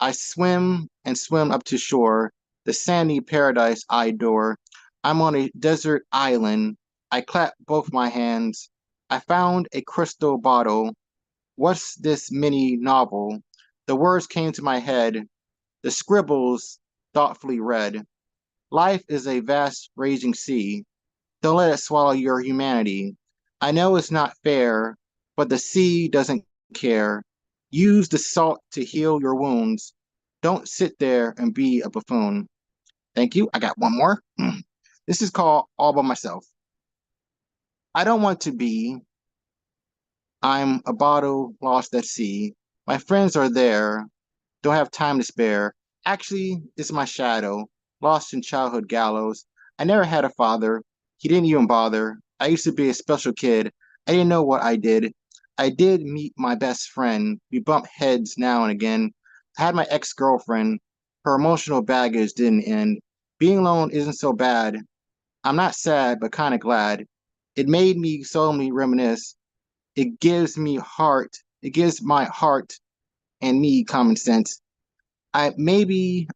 I swim and swim up to shore, the sandy paradise I adore. I'm on a desert island. I clap both my hands. I found a crystal bottle. What's this mini novel? The words came to my head. The scribbles thoughtfully read. Life is a vast raging sea. Don't let it swallow your humanity. I know it's not fair, but the sea doesn't care. Use the salt to heal your wounds. Don't sit there and be a buffoon. Thank you. I got one more. This is called All By Myself. I don't want to be. I'm a bottle lost at sea. My friends are there. Don't have time to spare. Actually, it's my shadow, lost in childhood gallows. I never had a father. He didn't even bother. I used to be a special kid. I didn't know what I did. I did meet my best friend. We bump heads now and again. I had my ex-girlfriend. Her emotional baggage didn't end. Being alone isn't so bad. I'm not sad, but kind of glad. It made me solemnly reminisce. It gives me heart. It gives my heart and me common sense. I may be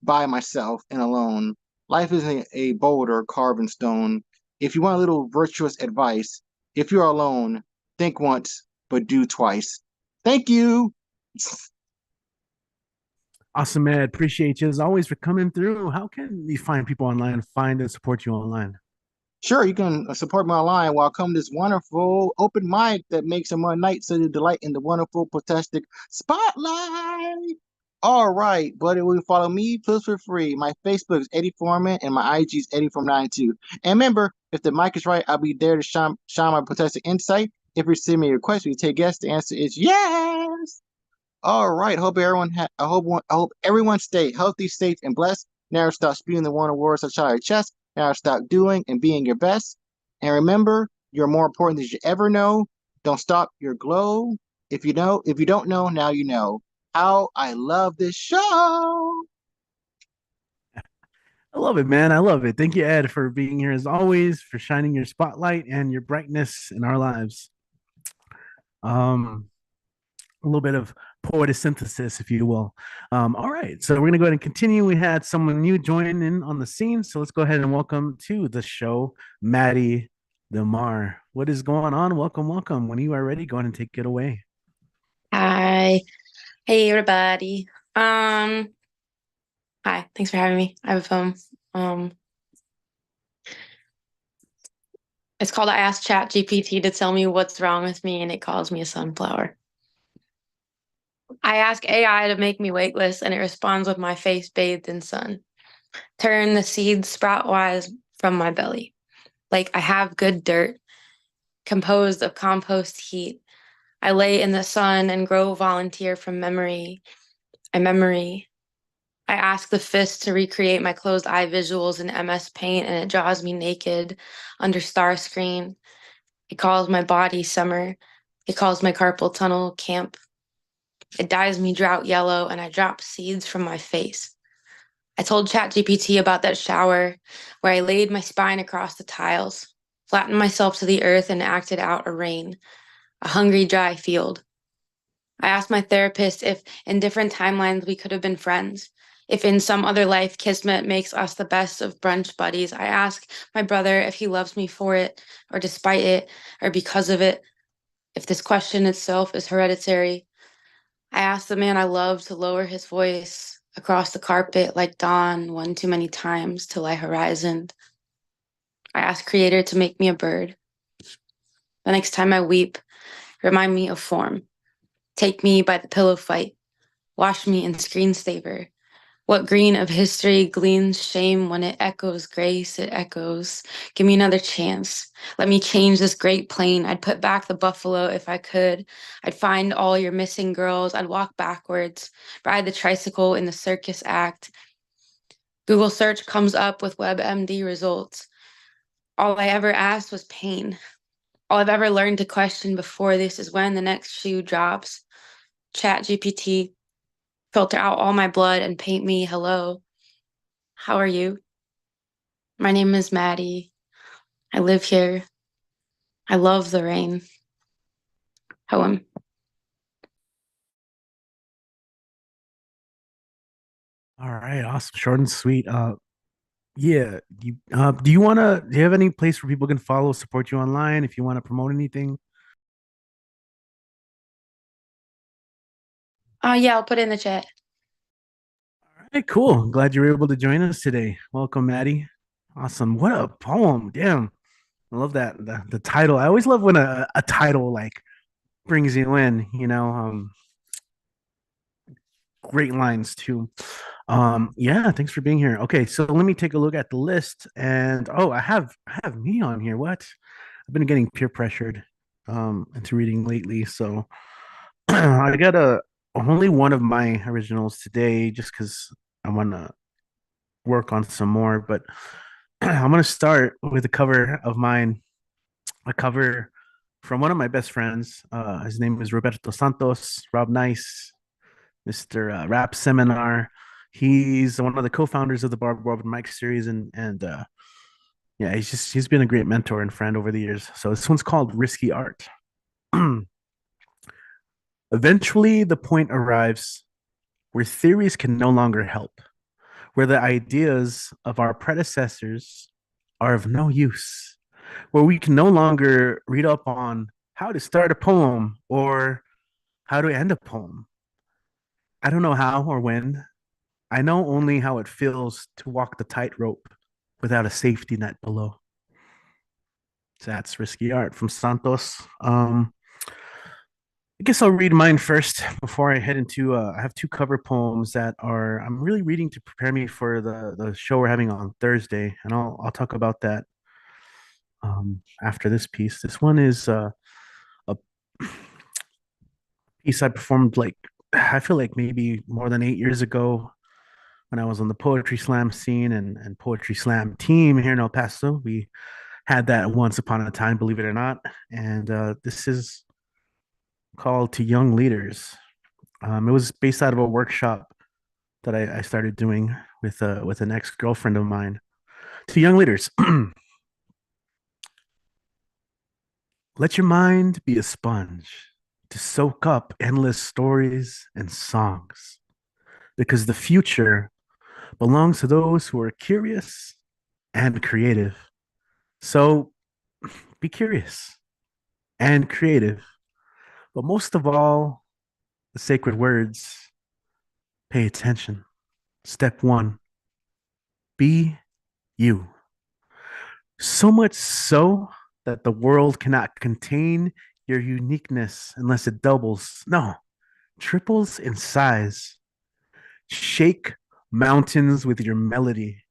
by myself and alone. Life isn't a boulder carved in stone. If you want a little virtuous advice, if you're alone, think once, but do twice. Thank you. Awesome, man. Appreciate you as always for coming through. How can we find people online, find and support you online? Sure, you can support me online while coming to this wonderful open mic that makes a one night so to delight in the wonderful protestic spotlight. All right, but if you follow me, please feel free. My Facebook is Eddie Foreman and my IG is Eddie Foreman 92. And remember, if the mic is right, I'll be there to shine my protestic insight. If you send me a request, we take yes. The answer is yes. All right. I hope everyone stay healthy, safe, and blessed. Never stop spewing the wonder words outside your chest. Never stop doing and being your best. And remember, you're more important than you ever know. Don't stop your glow. If you don't know, now you know. How I love this show. I love it, man. I love it. Thank you, Ed, for being here as always, for shining your spotlight and your brightness in our lives. A little bit of poetic synthesis, if you will. All right, so we're going to go ahead and continue. We had someone new join in on the scene, so let's go ahead and welcome to the show, Maddie Delmar. What is going on? Welcome, welcome. When you are ready, go ahead and take it away. Hi. Hey everybody. Hi, thanks for having me. I have a poem. It's called I Asked ChatGPT to tell me what's wrong with me and it calls me a sunflower. I ask AI to make me weightless and it responds with my face bathed in sun. Turn the seeds sprout-wise from my belly. Like I have good dirt, composed of compost heat. I lay in the sun and grow volunteer from memory. I ask the fist to recreate my closed eye visuals in MS Paint and it draws me naked under star screen. It calls my body summer. It calls my carpal tunnel camp. It dyes me drought yellow and I drop seeds from my face. I told ChatGPT about that shower where I laid my spine across the tiles, flattened myself to the earth and acted out a rain, a hungry, dry field. I asked my therapist if in different timelines we could have been friends. If in some other life Kismet makes us the best of brunch buddies. I ask my brother if he loves me for it, or despite it, or because of it. If this question itself is hereditary. I asked the man I love to lower his voice across the carpet like dawn one too many times till I horizoned. I asked Creator to make me a bird. The next time I weep, remind me of form. Take me by the pillow fight. Wash me in screensaver. What green of history gleans shame when it echoes grace, it echoes. Give me another chance. Let me change this great plane. I'd put back the buffalo if I could. I'd find all your missing girls. I'd walk backwards, ride the tricycle in the circus act. Google search comes up with WebMD results. All I ever asked was pain. All I've ever learned to question before this is when the next shoe drops. Chat GPT, filter out all my blood and paint me hello. How are you? My name is Maddie. I live here. I love the rain. Poem. All right, awesome, short and sweet. Yeah, do you have any place where people can follow, support you online if you want to promote anything? Yeah, I'll put it in the chat. All right, cool. Glad you were able to join us today. Welcome, Maddie. Awesome. What a poem. Damn. I love that. The title. I always love when a title like brings you in, great lines too. Yeah, thanks for being here. Okay, so let me take a look at the list. And oh, I have me on here. What? I've been getting peer pressured into reading lately. So I got only one of my originals today just because I want to work on some more. But I'm gonna start with a cover of mine, a cover from one of my best friends. His name is Roberto Santos, Rob Nice, Mr. Rap Seminar. He's one of the co-founders of the Barbed Mike series, and yeah, he's been a great mentor and friend over the years. So this one's called Risky Art. Eventually, the point arrives where theories can no longer help, where the ideas of our predecessors are of no use, where we can no longer read up on how to start a poem or how to end a poem. I don't know how or when. I know only how it feels to walk the tightrope without a safety net below. So that's Risky Art from Santos. I guess I'll read mine first before I head into. I have two cover poems that I'm really reading to prepare me for the show we're having on Thursday, and I'll talk about that after this piece. This one is a piece I performed like I feel like maybe more than 8 years ago when I was on the poetry slam scene and poetry slam team here in El Paso. We had that once upon a time, believe it or not, and this is called "To Young Leaders." It was based out of a workshop that I started doing with an ex girlfriend of mine. To young leaders, let your mind be a sponge to soak up endless stories and songs, because the future belongs to those who are curious and creative. So be curious and creative, but most of all, the sacred words, pay attention. Step one, be you. So much so that the world cannot contain your uniqueness unless it doubles, no, triples in size. Shake mountains with your melody.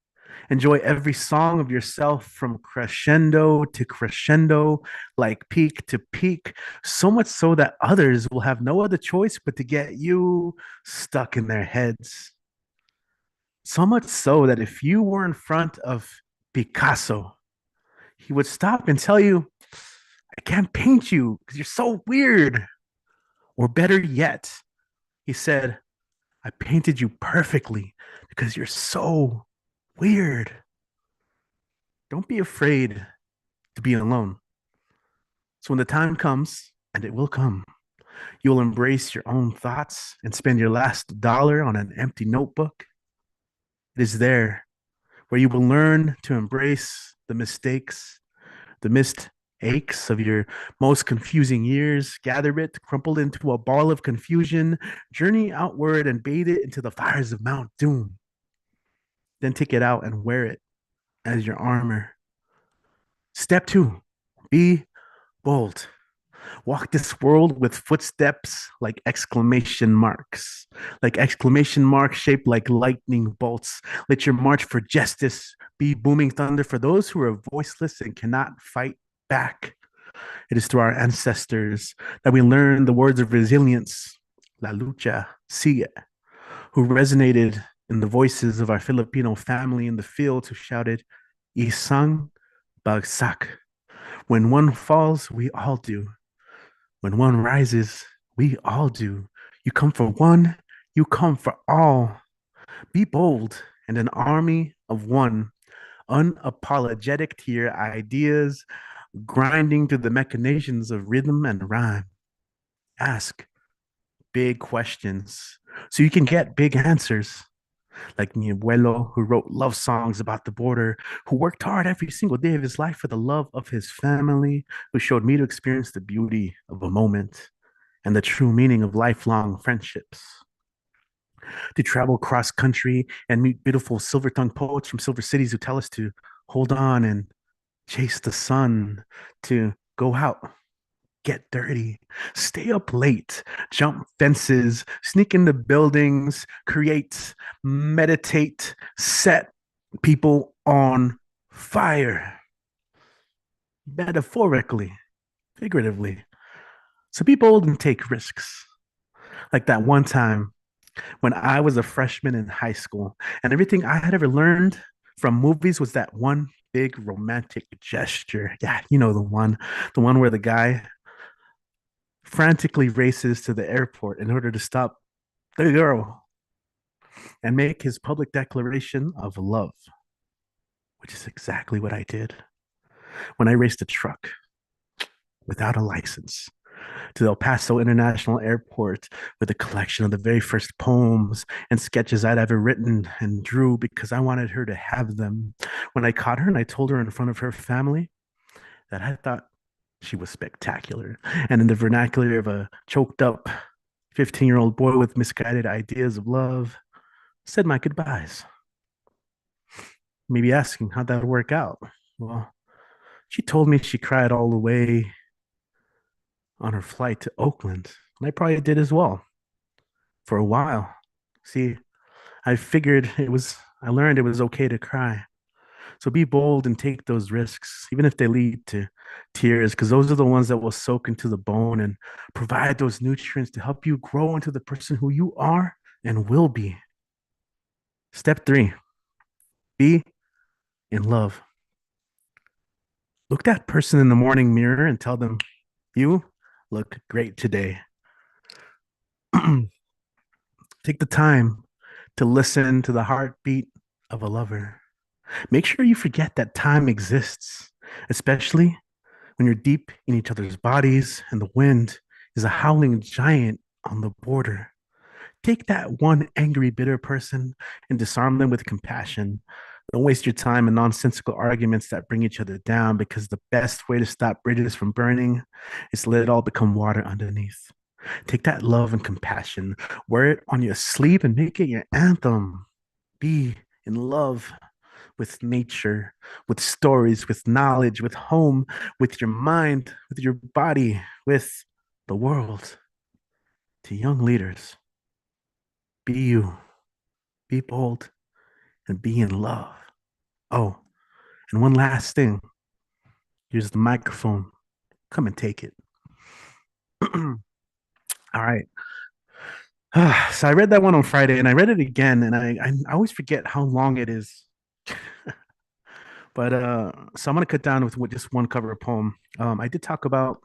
Enjoy every song of yourself from crescendo to crescendo, like peak to peak, so much so that others will have no other choice but to get you stuck in their heads. So much so that if you were in front of Picasso, he would stop and tell you, I can't paint you because you're so weird. Or better yet, he said, I painted you perfectly because you're so weird. Don't be afraid to be alone. So when the time comes, and it will come, you'll embrace your own thoughts and spend your last dollar on an empty notebook. It is there where you will learn to embrace the mistakes, the missed aches of your most confusing years, gather it, crumple into a ball of confusion, journey outward and bathe it into the fires of Mount Doom. Then take it out and wear it as your armor. Step two, be bold. Walk this world with footsteps like exclamation marks shaped like lightning bolts. Let your march for justice be booming thunder for those who are voiceless and cannot fight back. It is through our ancestors that we learn the words of resilience, la lucha, sigue, who resonated in the voices of our Filipino family in the fields who shouted, Isang bagsak. When one falls, we all do. When one rises, we all do. You come for one, you come for all. Be bold and an army of one, unapologetic to your ideas, grinding through the machinations of rhythm and rhyme. Ask big questions so you can get big answers. Like mi abuelo, who wrote love songs about the border, who worked hard every single day of his life for the love of his family, who showed me to experience the beauty of a moment and the true meaning of lifelong friendships. To travel cross country and meet beautiful silver tongued poets from silver cities who tell us to hold on and chase the sun, to go out, get dirty, stay up late, jump fences, sneak into buildings, create, meditate, set people on fire. Metaphorically, figuratively. So be bold and take risks. Like that one time when I was a freshman in high school, and everything I had ever learned from movies was that one big romantic gesture. Yeah, you know the one where the guy frantically races to the airport in order to stop the girl and make his public declaration of love, which is exactly what I did when I raced a truck without a license to El Paso International Airport with a collection of the very first poems and sketches I'd ever written and drew because I wanted her to have them. When I caught her and I told her in front of her family that I thought she was spectacular. And in the vernacular of a choked up 15-year-old boy with misguided ideas of love, said my goodbyes. Maybe asking how'd that work out? Well, she told me she cried all the way on her flight to Oakland, and I probably did as well for a while. See, I learned it was okay to cry. So be bold and take those risks, even if they lead to tears, because those are the ones that will soak into the bone and provide those nutrients to help you grow into the person who you are and will be. Step 3, be in love. Look that person in the morning mirror and tell them, you look great today. Take the time to listen to the heartbeat of a lover. Make sure you forget that time exists, especially when you're deep in each other's bodies and the wind is a howling giant on the border. Take that one angry, bitter person and disarm them with compassion. Don't waste your time in nonsensical arguments that bring each other down, because the best way to stop bridges from burning is to let it all become water underneath. Take that love and compassion, wear it on your sleeve, and make it your anthem. Be in love with nature, with stories, with knowledge, with home, with your mind, with your body, with the world. To young leaders, be you, be bold, and be in love. Oh, and one last thing. Here's the microphone. Come and take it. All right. So I read that one on Friday and I read it again, and I always forget how long it is. But so I'm gonna cut down with just one cover poem. I did talk about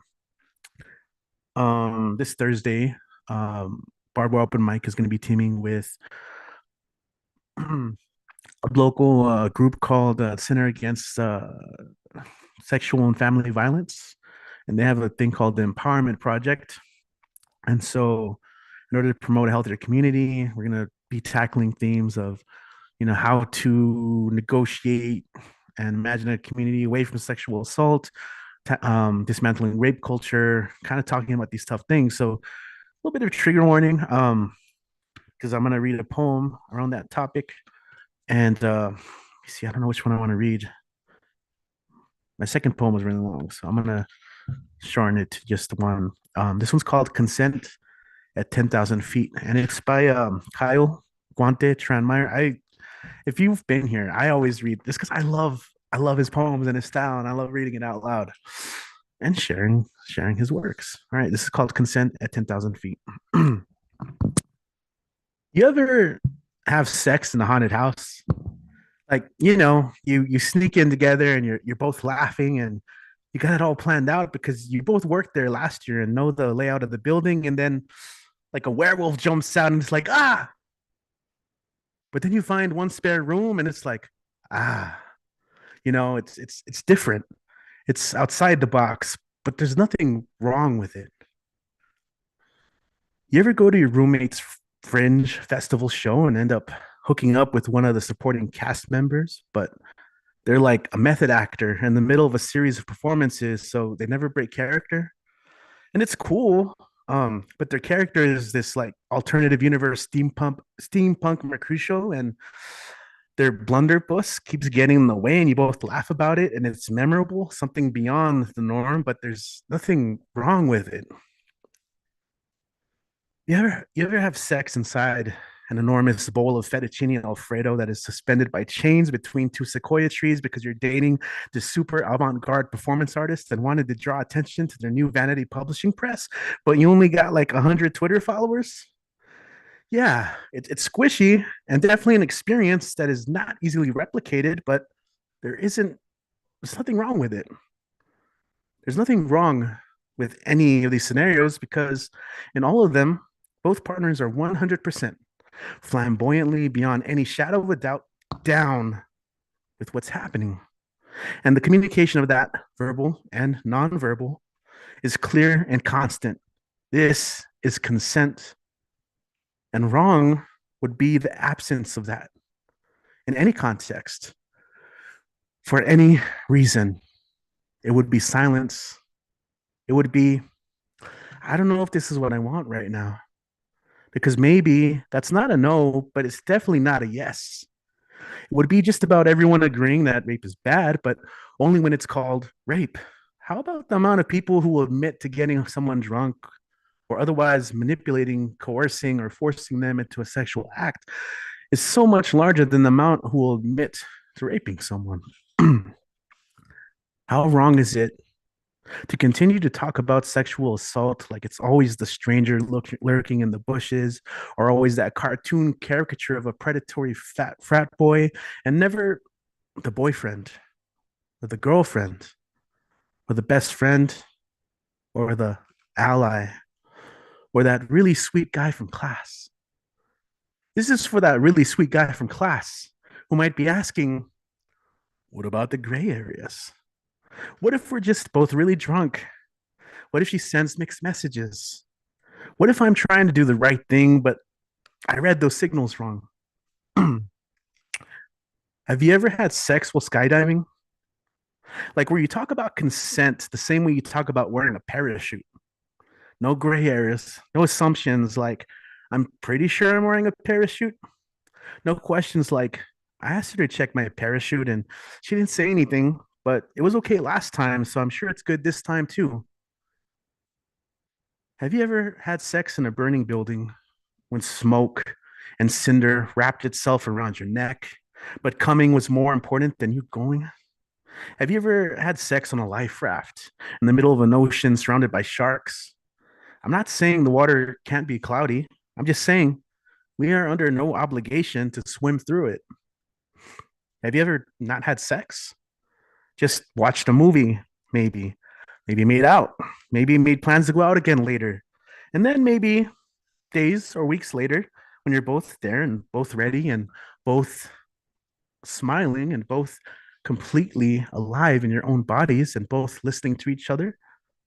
this Thursday. Barbed Open Mic is gonna be teaming with a local group called Center Against Sexual and Family Violence, and they have a thing called the Empowerment Project. And so, in order to promote a healthier community, we're gonna be tackling themes of, how to negotiate and imagine a community away from sexual assault, dismantling rape culture, kind of talking about these tough things. So, a little bit of trigger warning, because I'm gonna read a poem around that topic. And I don't know which one I want to read. My second poem was really long, so I'm gonna shorten it to just one. This one's called Consent at 10,000 Feet, and it's by Kyle Guante Tranmere. If you've been here, I always read this because I love his poems and his style, and I love reading it out loud and sharing his works. All right, this is called Consent at 10,000 Feet. You ever have sex in a haunted house? Like, you sneak in together and you're both laughing and you got it all planned out because you both worked there last year and know the layout of the building, and then like a werewolf jumps out and it's like, ah, but then you find one spare room and it's like, ah, it's different. It's outside the box, but there's nothing wrong with it. You ever go to your roommate's fringe festival show and end up hooking up with one of the supporting cast members, but they're like a method actor in the middle of a series of performances, so they never break character? And it's cool. But their character is this like alternative universe steampunk Mercutio, and their blunderbuss keeps getting in the way, and you both laugh about it, and it's memorable, something beyond the norm, but there's nothing wrong with it. You ever have sex inside an enormous bowl of fettuccine alfredo that is suspended by chains between two sequoia trees because you're dating the super avant-garde performance artist and wanted to draw attention to their new vanity publishing press, but you only got like 100 Twitter followers? Yeah, it's squishy and definitely an experience that is not easily replicated, but there's nothing wrong with it. There's nothing wrong with any of these scenarios because in all of them, both partners are 100% flamboyantly, beyond any shadow of a doubt, down with what's happening. And the communication of that, verbal and nonverbal, is clear and constant. This is consent. And wrong would be the absence of that in any context, for any reason. It would be silence. It would be, I don't know if this is what I want right now. Because maybe that's not a no, but it's definitely not a yes. It would be just about everyone agreeing that rape is bad, but only when it's called rape. How about the amount of people who will admit to getting someone drunk or otherwise manipulating, coercing, or forcing them into a sexual act is so much larger than the amount who will admit to raping someone? How wrong is it to continue to talk about sexual assault like it's always the stranger lurking in the bushes, or always that cartoon caricature of a predatory frat boy, and never the boyfriend or the girlfriend or the best friend or the ally or that really sweet guy from class? This is for that really sweet guy from class who might be asking, what about the gray areas? What if we're just both really drunk? What if she sends mixed messages? What if I'm trying to do the right thing, but I read those signals wrong? Have you ever had sex while skydiving? Like where you talk about consent the same way you talk about wearing a parachute. No gray areas, no assumptions like, I'm pretty sure I'm wearing a parachute. No questions like, I asked her to check my parachute and she didn't say anything, but it was okay last time, so I'm sure it's good this time too. Have you ever had sex in a burning building when smoke and cinder wrapped itself around your neck, but coming was more important than you going? Have you ever had sex on a life raft in the middle of an ocean surrounded by sharks? I'm not saying the water can't be cloudy. I'm just saying we are under no obligation to swim through it. Have you ever not had sex? Just watched a movie, maybe. Maybe made out. Maybe made plans to go out again later. And then maybe days or weeks later, when you're both there and both ready and both smiling and both completely alive in your own bodies and both listening to each other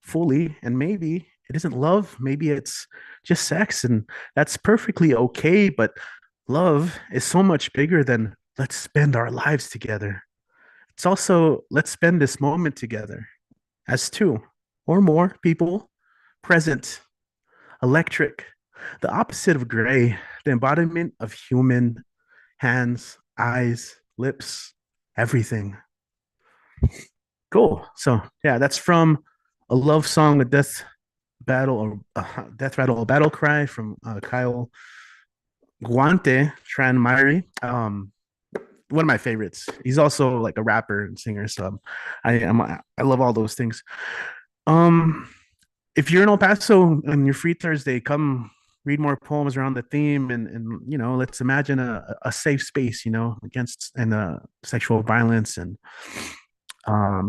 fully, and maybe it isn't love, maybe it's just sex, and that's perfectly okay. But love is so much bigger than let's spend our lives together. It's also let's spend this moment together as two or more people present. Electric, the opposite of gray, the embodiment of human, hands, eyes, lips, everything. Cool. So, yeah, that's from A love song, a death rattle, a battle cry from Kyle Guante Tranmiri. One of my favorites. He's also like a rapper and singer, so I love all those things. Um, if you're in El Paso and you're free Thursday, come read more poems around the theme, and let's imagine a safe space, against sexual violence. And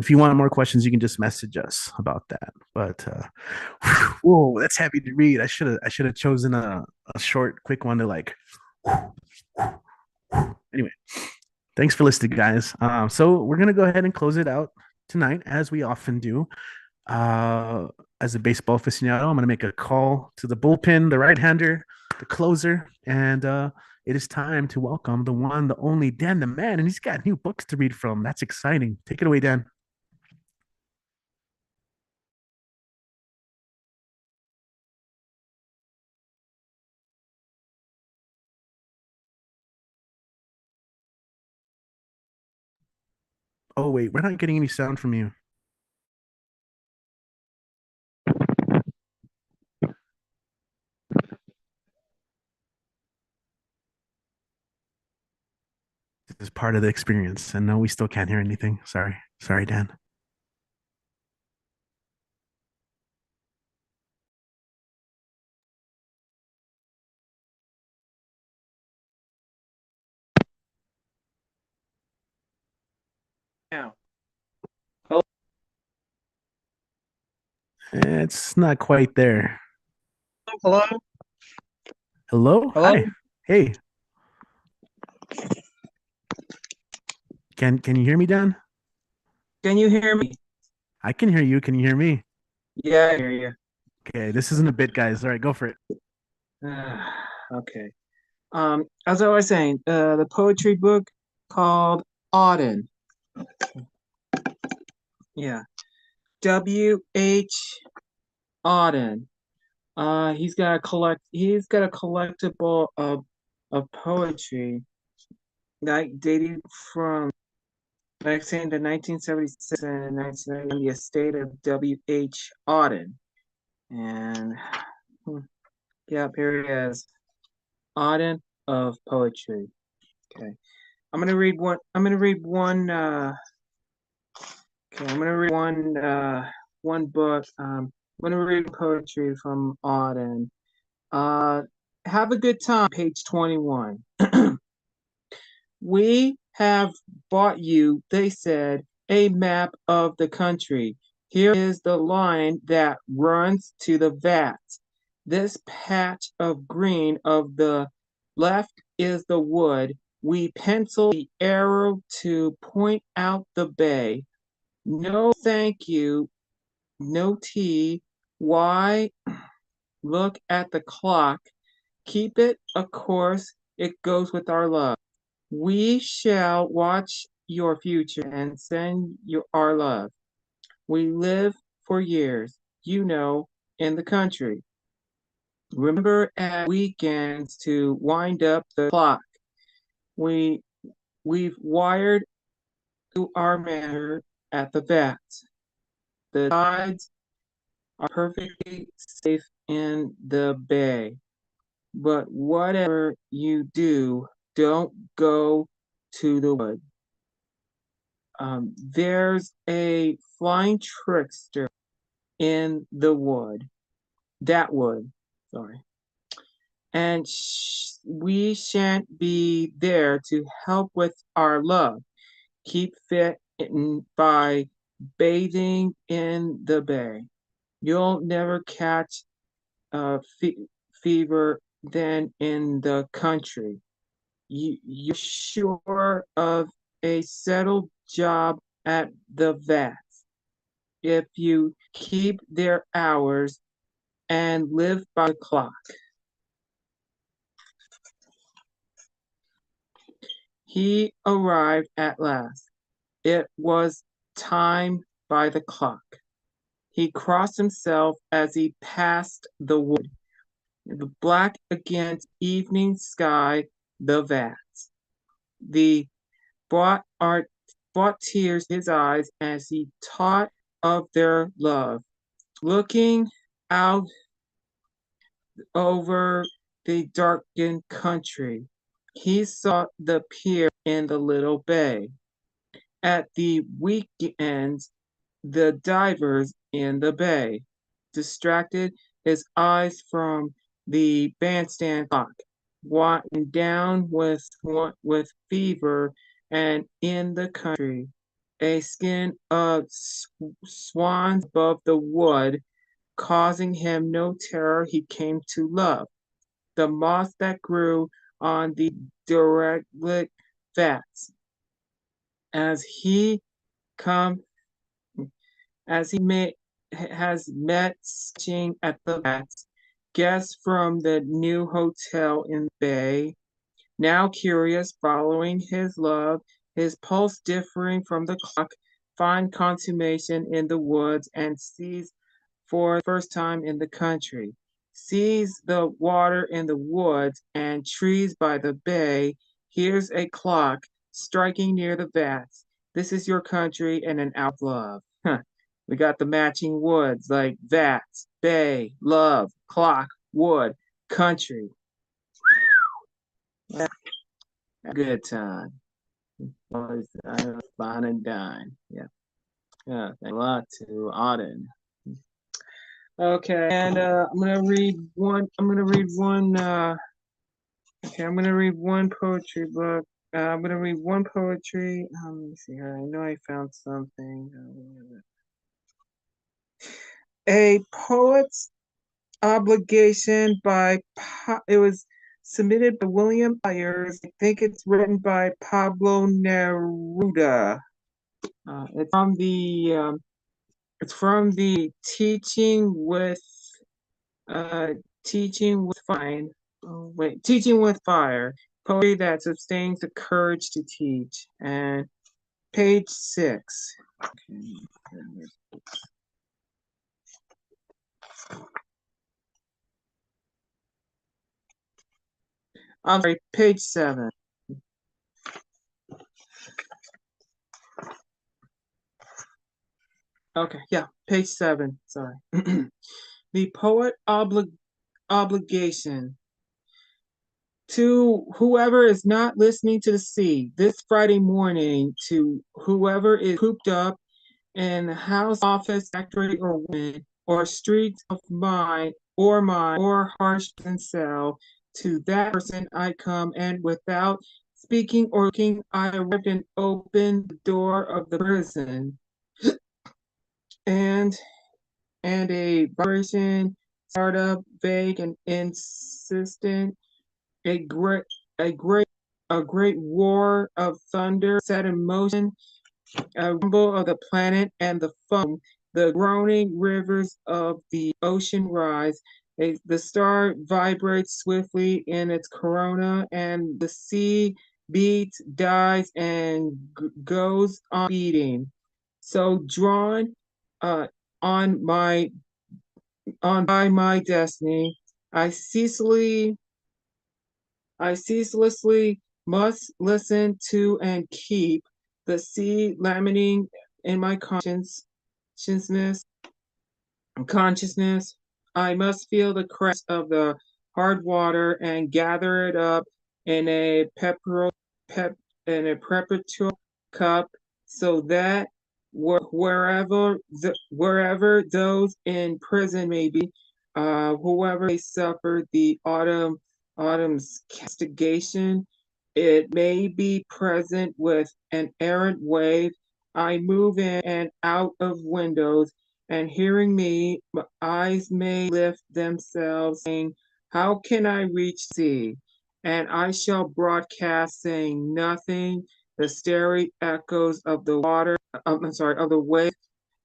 if you want more questions, you can just message us about that. But whoa, that's heavy to read. I should have chosen a short, quick one to like. Anyway, thanks for listening, guys. So we're gonna go ahead and close it out tonight, as we often do. Uh, as a baseball aficionado, I'm gonna make a call to the bullpen, the right-hander, the closer, and it is time to welcome the one, the only Dan the Man, and he's got new books to read from. That's exciting. Take it away, Dan. Oh wait, we're not getting any sound from you. This is part of the experience, and no, we still can't hear anything. Sorry, Dan. Now. It's not quite there. Hello? Hello? Hello? Hi. Hey. Can you hear me, Dan? Can you hear me? I can hear you. Can you hear me? Yeah, I hear you. Okay, this isn't a bit, guys. All right, go for it. Okay. As I was saying, the poetry book called Auden. Yeah. W.H. Auden. He's got a collectible of poetry that dated from, like saying, the 1976 and 1990, the estate of W.H. Auden. And yep, here it is. Auden of poetry. Okay. I'm gonna read one. I'm gonna read one. Okay, I'm gonna read one book. I'm gonna read poetry from Auden. Have a good time. Page 21. We have bought you, they said, a map of the country. Here is the line that runs to the vat. This patch of green of the left is the wood. We pencil the arrow to point out the bay. No thank you, no tea. Why? Look at the clock. Keep it a course. It goes with our love. We shall watch your future and send you our love. We live for years, in the country. Remember at weekends to wind up the clock. We've wired to our manor at the vet. The tides are perfectly safe in the bay. But whatever you do, don't go to the wood. There's a flying trickster in the wood. That wood, sorry. And we shan't be there to help with our love. Keep fit by bathing in the bay. You'll never catch fever then in the country. You're sure of a settled job at the vet if you keep their hours and live by the clock. He arrived at last. It was time by the clock. He crossed himself as he passed the wood. The black against evening sky, the vats. The brought tears his eyes as he taught of their love. looking out over the darkened country, he saw the pier in the little bay. At the weekends, the divers in the bay distracted his eyes from the bandstand clock, winding down with fever, and in the country, a skin of swans above the wood, causing him no terror he came to love. The moss that grew on the derelict vats, as he come as he has met sketching at the vats, guests from the new hotel in the bay, now curious, following his love, his pulse differing from the clock, find consummation in the woods, and sees for the first time in the country, sees the water in the woods and trees by the bay, hears a clock striking near the vats. This is your country and an out love. We got the matching woods like vats, bay, love, clock, wood, country. Good time. Always fine and dine. Yeah. Yeah. Thanks a lot to Auden. Okay, and I'm gonna read one. Okay, I'm gonna read one poetry book. I'm gonna read one poetry. Let me see here. I know I found something. A Poet's Obligation by it was submitted by William Byers. I think it's written by Pablo Neruda. It's from the Teaching with Teaching with Fire, poetry that sustains the courage to teach, and page 6. Okay. I'm sorry, page 7. Okay, yeah, page 7. Sorry. The poet obligation. To whoever is not listening to the sea this Friday morning, to whoever is cooped up in the house, office, factory, or wind, or streets of mine, or harsh prison cell, to that person I come, and without speaking or looking, I arrived and opened the door of the prison, and a vibration, startup, vague and insistent, a great roar of thunder set in motion, a rumble of the planet and the foam, the groaning rivers of the ocean rise. The star vibrates swiftly in its corona, and the sea beats, dies, and goes on beating. So drawn on by my destiny, I ceaselessly must listen to and keep the sea lamenting in my consciousness. I must feel the crest of the hard water and gather it up in a perpetual cup, so that wherever those in prison may be, whoever may suffer the autumn's castigation, it may be present with an errant wave. I move in and out of windows, and hearing me, my eyes may lift themselves, saying, how can I reach sea? And I shall broadcast, saying nothing, the starry echoes of the of the wave,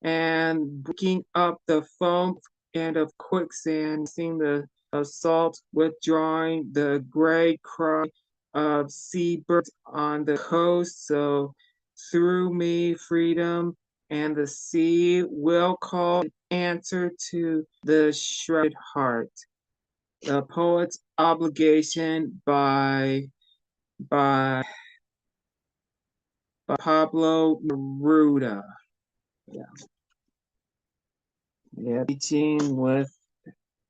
and breaking up the foam and of quicksand, seeing the salt withdrawing, the gray cry of seabirds on the coast. So through me freedom and the sea will call an answer to the shredded heart. The Poet's Obligation by Pablo Neruda. Yeah. Yeah,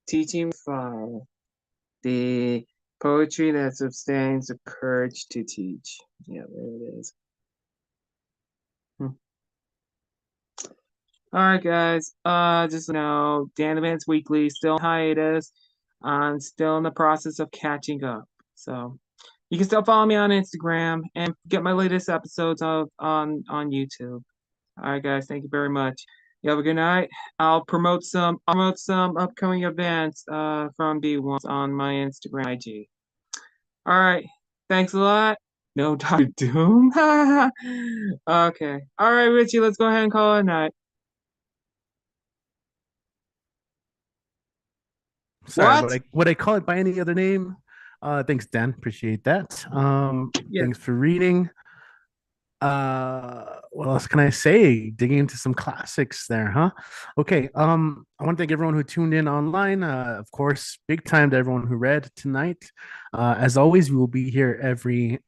teaching fire. The poetry that sustains the courage to teach. Yeah, there it is. All right, guys. Just Dan Events Weekly still on hiatus. I'm still in the process of catching up. So you can still follow me on Instagram and get my latest episodes on YouTube. All right, guys. Thank you very much. You have a good night. I'll promote some upcoming events from BWOMS on my Instagram IG. All right. Thanks a lot. No Dr. Doom. Okay. All right, Richie, let's go ahead and call it a night. Sorry, What? would I call it by any other name? Thanks, Dan. Appreciate that. Yeah. Thanks for reading. What else can I say? Digging into some classics there, huh? Okay. I want to thank everyone who tuned in online. Of course, big time to everyone who read tonight. As always, we will be here every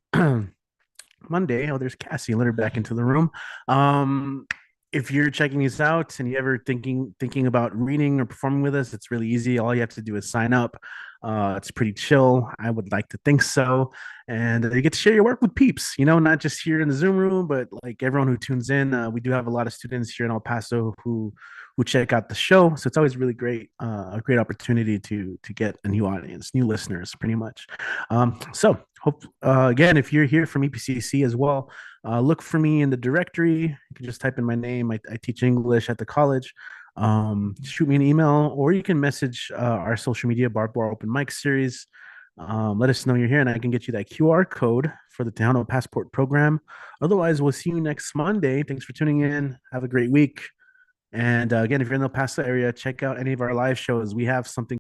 Monday. Oh, there's Cassie. Let her back into the room. If you're checking these out and you ever thinking about reading or performing with us, it's really easy. All you have to do is sign up. It's pretty chill. I would like to think so. And you get to share your work with peeps, not just here in the Zoom room, but like everyone who tunes in. We do have a lot of students here in El Paso who check out the show. So it's always really great, a great opportunity to get a new audience, new listeners, pretty much. So hope again, if you're here from EPCC as well, look for me in the directory. You can just type in my name. I teach English at the college. Shoot me an email, or you can message our social media Barbed Open Mic series. Let us know you're here, and I can get you that QR code for the Tejano Passport program. Otherwise, we'll see you next Monday. Thanks for tuning in. Have a great week. And again, if you're in the El Paso area, check out any of our live shows. We have something